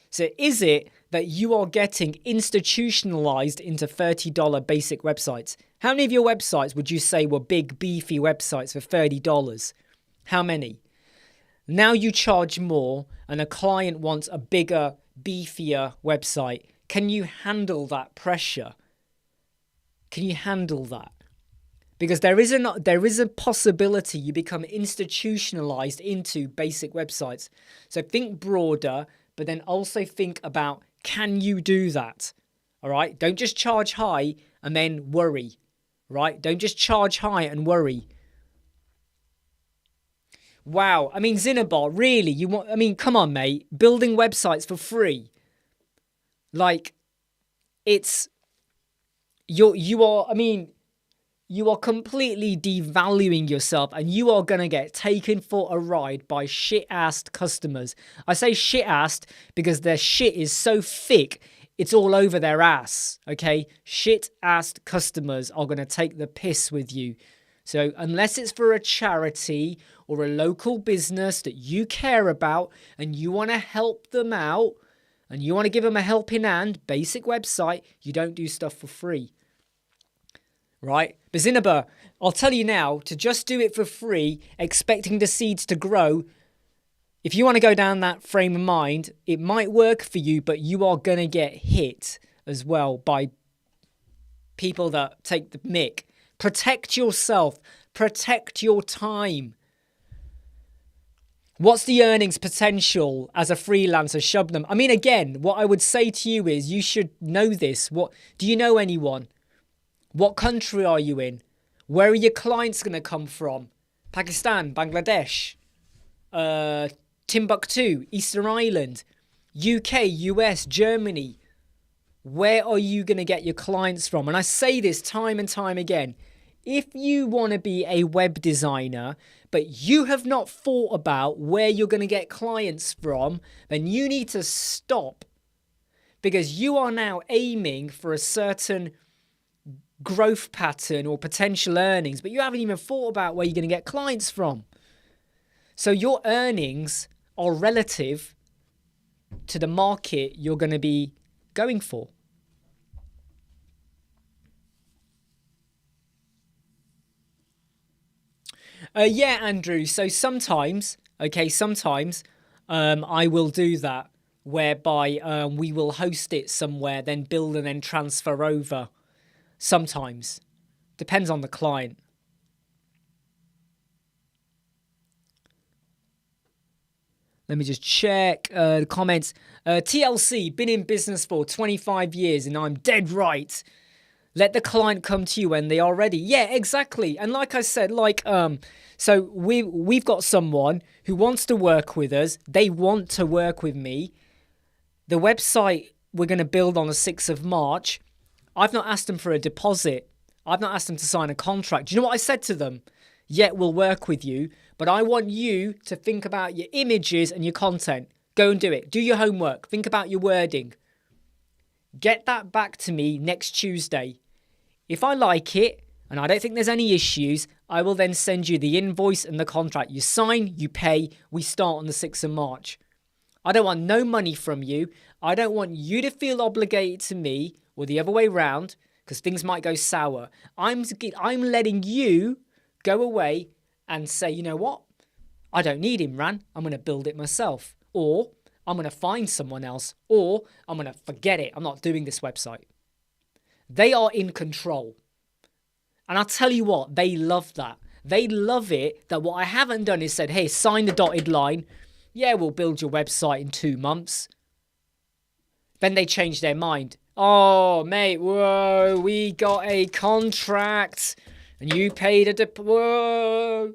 Speaker 1: So is it that you are getting institutionalized into $30 basic websites? How many of your websites would you say were big, beefy websites for $30? How many? Now you charge more and a client wants a bigger, beefier website. Can you handle that pressure? Can you handle that? Because there is a possibility you become institutionalized into basic websites. So think broader, but then also think about, can you do that? All right. Don't just charge high and then worry, right? Don't just charge high and worry. Wow. I mean, Zinabar, really? Come on, mate. Building websites for free. You are completely devaluing yourself and you are going to get taken for a ride by shit-assed customers. I say shit-assed because their shit is so thick, it's all over their ass, okay? Shit-assed customers are going to take the piss with you. So unless it's for a charity or a local business that you care about and you want to help them out and you want to give them a helping hand, basic website, you don't do stuff for free. Right? But Zinabar, I'll tell you now, to just do it for free, expecting the seeds to grow, if you want to go down that frame of mind, it might work for you, but you are going to get hit as well by people that take the mick. Protect yourself. Protect your time. What's the earnings potential as a freelancer, Shubnam? I mean, again, what I would say to you is you should know this. Do you know anyone? What country are you in? Where are your clients going to come from? Pakistan, Bangladesh, Timbuktu, Eastern Island, UK, US, Germany. Where are you going to get your clients from? And I say this time and time again. If you want to be a web designer, but you have not thought about where you're going to get clients from, then you need to stop. Because you are now aiming for a certain growth pattern or potential earnings, but you haven't even thought about where you're going to get clients from. So your earnings are relative to the market you're going to be going for. Yeah, Andrew. So sometimes, I will do that, whereby we will host it somewhere, then build and then transfer over. Sometimes. Depends on the client. Let me just check the comments. TLC, been in business for 25 years and I'm dead right. Let the client come to you when they are ready. Yeah, exactly. And like I said, so we've got someone who wants to work with us. They want to work with me. The website we're going to build on the 6th of March. I've not asked them for a deposit. I've not asked them to sign a contract. Do you know what I said to them? Yeah, we'll work with you, but I want you to think about your images and your content. Go and do it. Do your homework. Think about your wording. Get that back to me next Tuesday. If I like it, and I don't think there's any issues, I will then send you the invoice and the contract. You sign, you pay, we start on the 6th of March. I don't want no money from you. I don't want you to feel obligated to me or the other way round, because things might go sour. I'm letting you go away and say, you know what? I don't need Imran. I'm going to build it myself. Or I'm going to find someone else. Or I'm going to forget it. I'm not doing this website. They are in control. And I'll tell you what, they love that. They love it that what I haven't done is said, hey, sign the dotted line. Yeah, we'll build your website in 2 months. Then they change their mind. Oh, mate, whoa, we got a contract and you paid a whoa.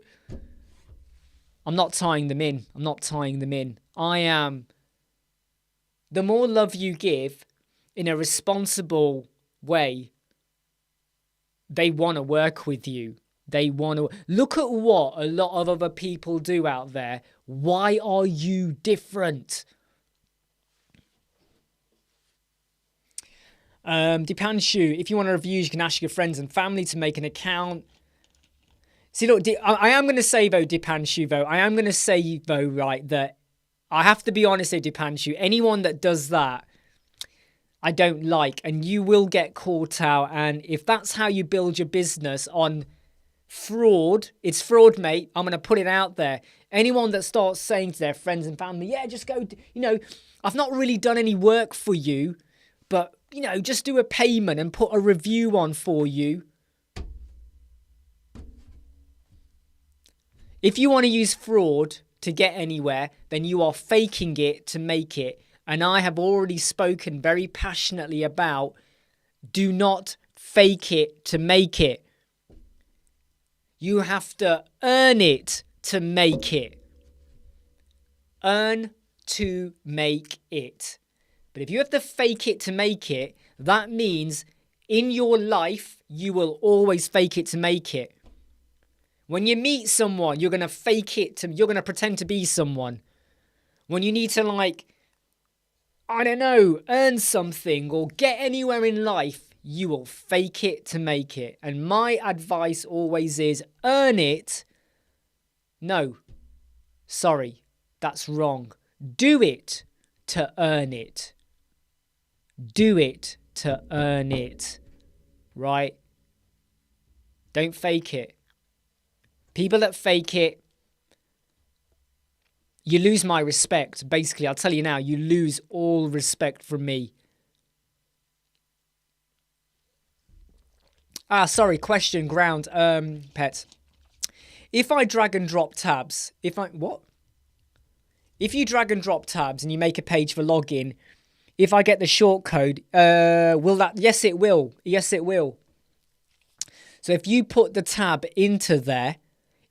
Speaker 1: I'm not tying them in. I am. The more love you give in a responsible way, they want to work with you. They want to look at what a lot of other people do out there. Why are you different? Dipanshu, if you want to review, you can ask your friends and family to make an account. See, look, I am going to say, though, Dipanshu, right, that I have to be honest here, Dipanshu. Anyone that does that, I don't like, and you will get caught out. And if that's how you build your business on fraud, it's fraud, mate. I'm going to put it out there. Anyone that starts saying to their friends and family, yeah, just go, I've not really done any work for you, but, just do a payment and put a review on for you. If you want to use fraud to get anywhere, then you are faking it to make it. And I have already spoken very passionately about do not fake it to make it. You have to earn it to make it. Earn to make it. But if you have to fake it to make it, that means in your life, you will always fake it to make it. When you meet someone, you're going to fake it you're going to pretend to be someone. When you need to earn something or get anywhere in life, you will fake it to make it. And my advice always is earn it. No, sorry, that's wrong. Do it to earn it. Do it to earn it. Right? Don't fake it. People that fake it, you lose my respect. Basically, I'll tell you now, you lose all respect from me. Question, ground, pet. If I drag and drop tabs, if you drag and drop tabs and you make a page for login, if I get the short code, will that? Yes, it will. Yes, it will. So if you put the tab into there,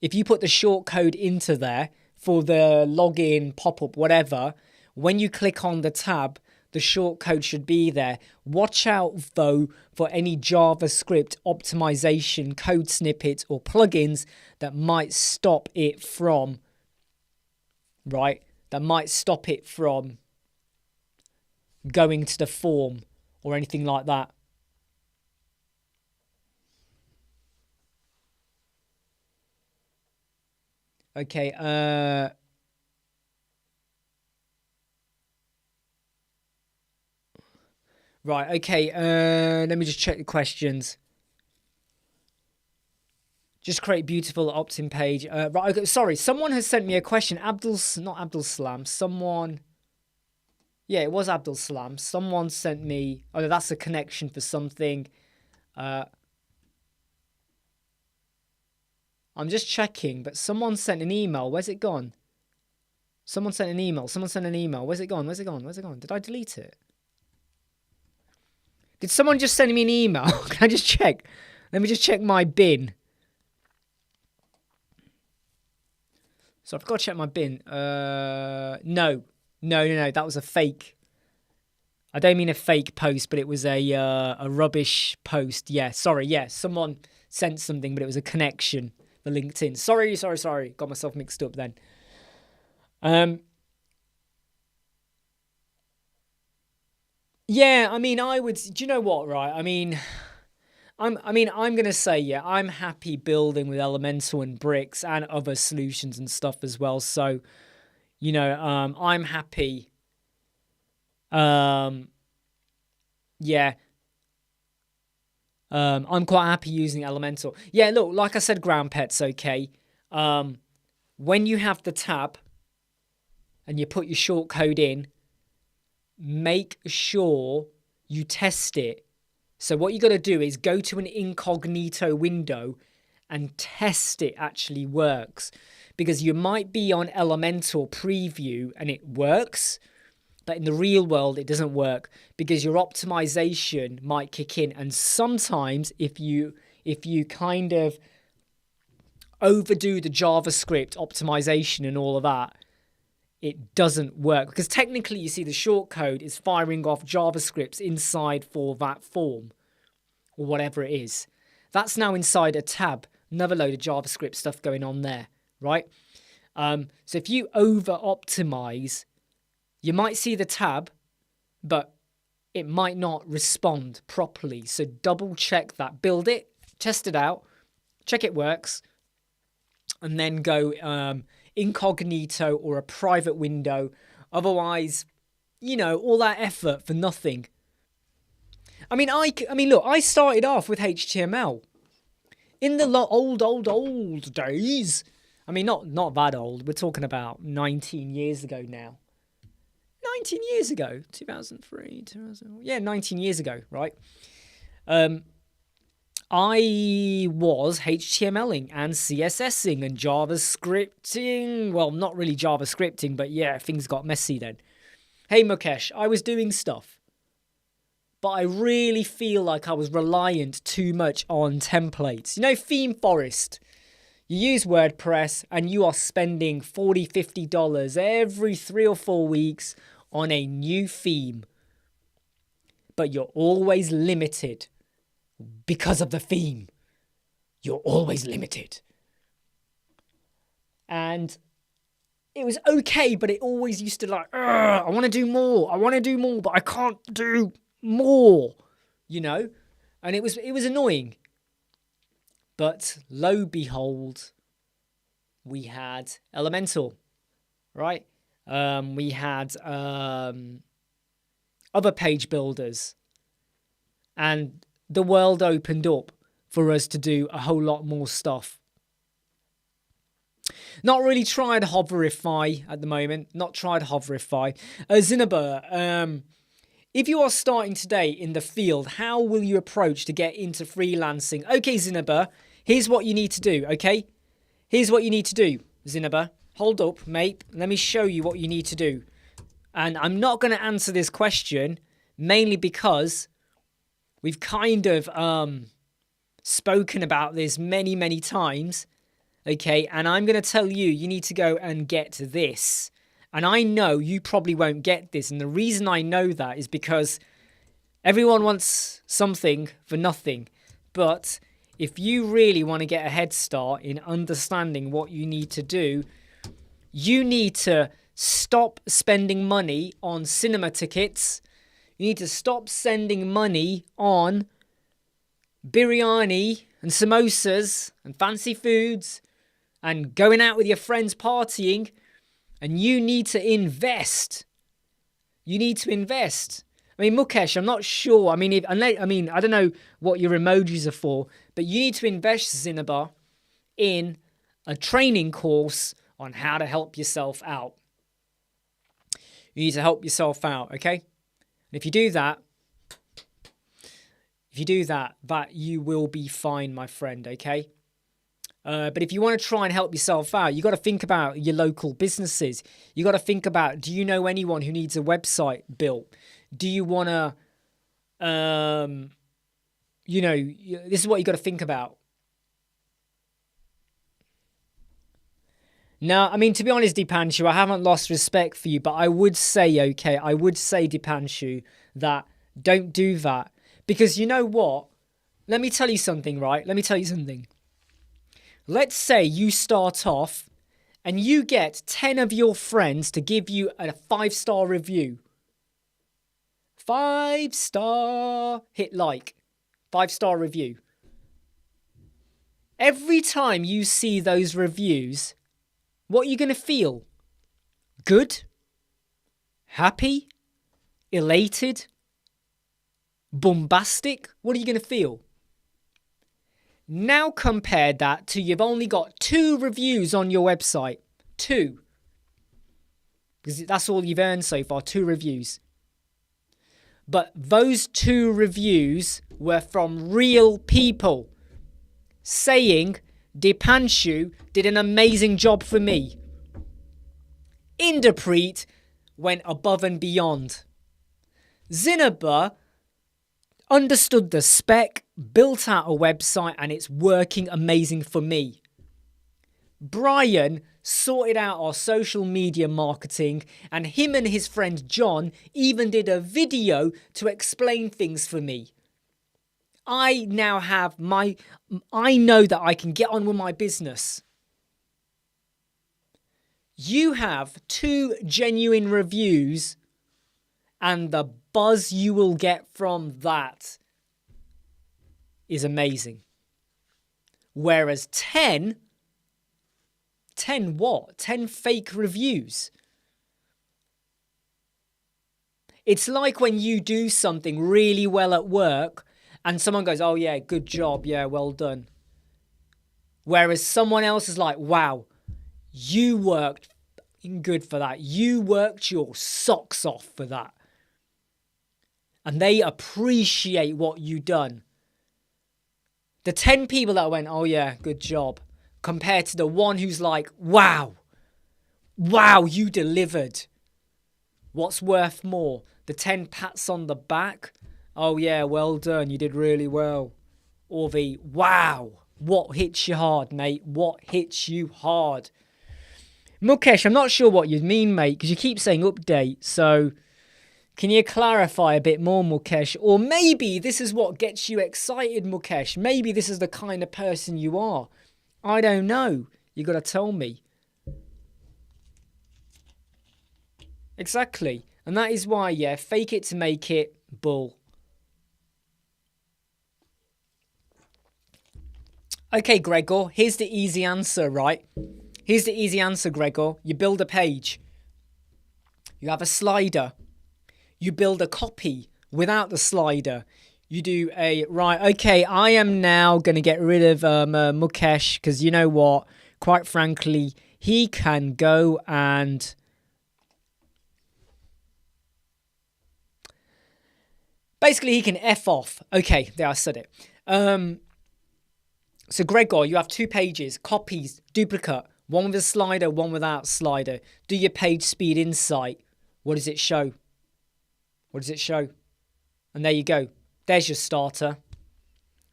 Speaker 1: if you put the short code into there for the login, pop-up, whatever, when you click on the tab, the short code should be there. Watch out, though, for any JavaScript optimization, code snippets, or plugins that might stop it from, going to the form or anything like that. Okay, right, okay, let me just check the questions. Just create beautiful opt-in page. Right, okay, sorry. Someone has sent me a question. Not Abdul Salam. Someone... Yeah, it was Abdul Salam. Someone sent me... Oh, that's a connection for something. I'm just checking, but someone sent an email. Where's it gone? Someone sent an email. Where's it gone? Did I delete it? Did someone just send me an email? Can I just check? Let me just check my bin. So I've got to check my bin. No. That was a fake. I don't mean a fake post, but it was a rubbish post. Yeah, sorry. Yeah, someone sent something, but it was a connection for LinkedIn. Sorry. Got myself mixed up then. Yeah, I mean, I would. Do you know what? Right. I'm gonna say, yeah, I'm happy building with Elemental and Bricks and other solutions and stuff as well. So, I'm happy. Yeah. I'm quite happy using Elemental. Yeah, look, like I said, ground pets, okay. When you have the tab and you put your shortcode in, make sure you test it. So what you got to do is go to an incognito window and test it actually works. Because you might be on Elemental preview and it works, but in the real world it doesn't work because your optimization might kick in. And sometimes if you kind of overdo the JavaScript optimization and all of that, it doesn't work. Because technically, you see, the shortcode is firing off JavaScripts inside for that form or whatever it is. That's now inside a tab. Another load of JavaScript stuff going on there, right? So if you over-optimize, you might see the tab, but it might not respond properly. So double check that. Build it, test it out, check it works, and then go incognito or a private window. Otherwise, all that effort for nothing. I mean, look, I started off with HTML in the old days. I mean, not that old. We're talking about 19 years ago now. 19 years ago, 2003, 2000. Yeah, 19 years ago, right? I was HTMLing and CSSing and JavaScripting. Well, not really JavaScripting, but yeah, things got messy then. Hey, Mukesh, I was doing stuff, but I really feel like I was reliant too much on templates. Theme Forest. You use WordPress and you are spending $40, $50 every 3 or 4 weeks on a new theme. But you're always limited because of the theme. You're always limited. And it was okay, but it always used to I want to do more, but I can't do more, And it was annoying. But lo behold, we had Elemental, right? We had other page builders, and the world opened up for us to do a whole lot more stuff. Not really tried Hoverify at the moment. Zinaba, if you are starting today in the field, how will you approach to get into freelancing? Okay, Zinaba, here's what you need to do, okay? Here's what you need to do, Zinaba. Hold up, mate. Let me show you what you need to do. And I'm not going to answer this question, mainly because we've kind of spoken about this many, many times, okay? And I'm going to tell you, you need to go and get this. And I know you probably won't get this. And the reason I know that is because everyone wants something for nothing. But if you really want to get a head start in understanding what you need to do, you need to stop spending money on cinema tickets. You need to stop spending money on biryani and samosas and fancy foods and going out with your friends partying. And you need to invest. I mean, Mukesh, I'm not sure. I don't know what your emojis are for, but you need to invest, Zinaba. in a training course on how to help yourself out. You need to help yourself out, okay? And if you do that, that you will be fine, my friend, okay? But if you want to try and help yourself out, you got to think about your local businesses. You got to think about, do you know anyone who needs a website built? Do you want to, this is what you got to think about. Now, I mean, to be honest, Dipanshu, I haven't lost respect for you, but I would say, Dipanshu, that don't do that. Because you know what? Let me tell you something, right? Let's say you start off and you get 10 of your friends to give you a 5-star review. 5-star, hit like, 5-star review. Every time you see those reviews, what are you going to feel? Good? Happy? Elated? Bombastic? What are you going to feel? Now compare that to you've only got 2 reviews on your website. 2. Because that's all you've earned so far, 2 reviews. But those 2 reviews were from real people saying, Dipanshu did an amazing job for me. Inderpreet went above and beyond. Zinaba understood the spec, built out a website, and it's working amazing for me. Brian sorted out our social media marketing, and him and his friend John even did a video to explain things for me. I now have I know that I can get on with my business. You have 2 genuine reviews, and the buzz you will get from that is amazing. Whereas 10 what? 10 fake reviews. It's like when you do something really well at work and someone goes, oh yeah, good job, yeah, well done. Whereas someone else is like, wow, you worked good for that. You worked your socks off for that. And they appreciate what you done. The 10 people that went, oh yeah, good job, compared to the one who's like, wow, you delivered. What's worth more? The 10 pats on the back, oh yeah, well done, you did really well. Or the, wow, what hits you hard, mate? What hits you hard? Mukesh, I'm not sure what you mean, mate, because you keep saying update, so can you clarify a bit more, Mukesh? Or maybe this is what gets you excited, Mukesh. Maybe this is the kind of person you are. I don't know. You got to tell me. Exactly. And that is why, yeah, fake it to make it, bull. Okay, Gregor, here's the easy answer, right? Here's the easy answer, Gregor. You build a page. You have a slider. You build a copy without the slider. You do a, right, okay, I am now going to get rid of Mukesh because you know what? Quite frankly, he can go and basically he can F off. Okay, there, I said it. So Gregor, you have 2 pages, copies, duplicate, one with a slider, one without slider. Do your page speed insight. What does it show? What does it show? And there you go. There's your starter.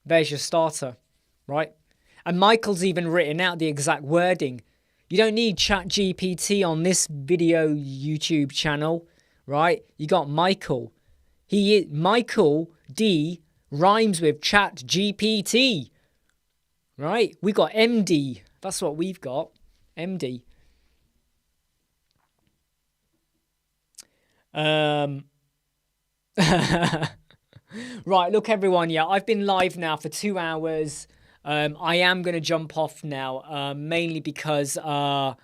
Speaker 1: There's your starter, right? And Michael's even written out the exact wording. You don't need ChatGPT on this video YouTube channel, right? You got Michael. Michael D rhymes with ChatGPT, right? We got MD. That's what we've got. MD. Right, look everyone, yeah, I've been live now for 2 hours. I am going to jump off now, mainly because I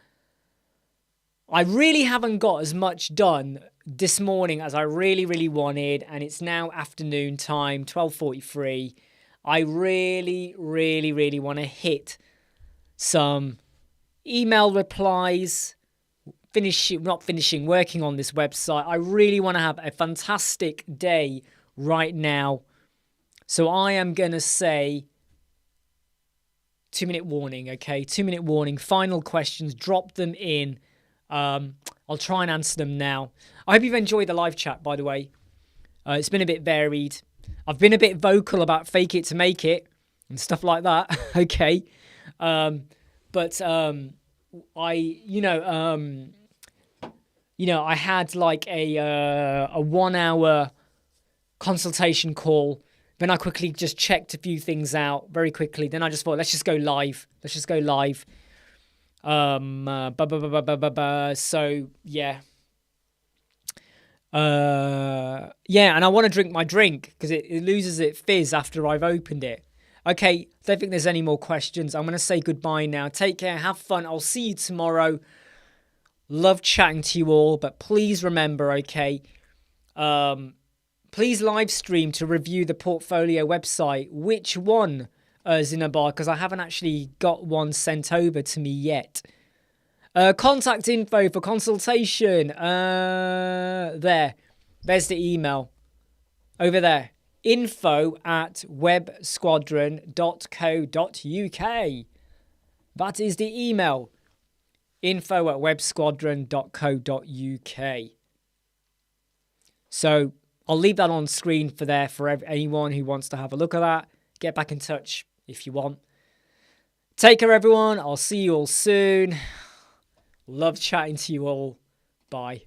Speaker 1: really haven't got as much done this morning as I really wanted, and it's now afternoon time, 12:43. I really want to hit some email replies, working on this website. I really want to have a fantastic day right now. So I am going to say 2-minute warning, okay? 2-minute warning, final questions, drop them in. I'll try and answer them now. I hope you've enjoyed the live chat, by the way. It's been a bit varied. I've been a bit vocal about fake it to make it and stuff like that, okay? I had like a 1 hour consultation call. Then I quickly just checked a few things out very quickly. Then I just thought, let's just go live. So yeah. And I want to drink my drink because it loses its fizz after I've opened it. Okay, don't think there's any more questions. I'm going to say goodbye now. Take care, have fun. I'll see you tomorrow. Love chatting to you all, but please remember, okay, please live stream to review the portfolio website. Which one, Zinabar? Because I haven't actually got one sent over to me yet. Contact info for consultation. There's the email. Over there. info@websquadron.co.uk. That is the email. info@websquadron.co.uk. So I'll leave that on screen for anyone who wants to have a look at that. Get back in touch if you want. Take care, everyone. I'll see you all soon. Love chatting to you all. Bye.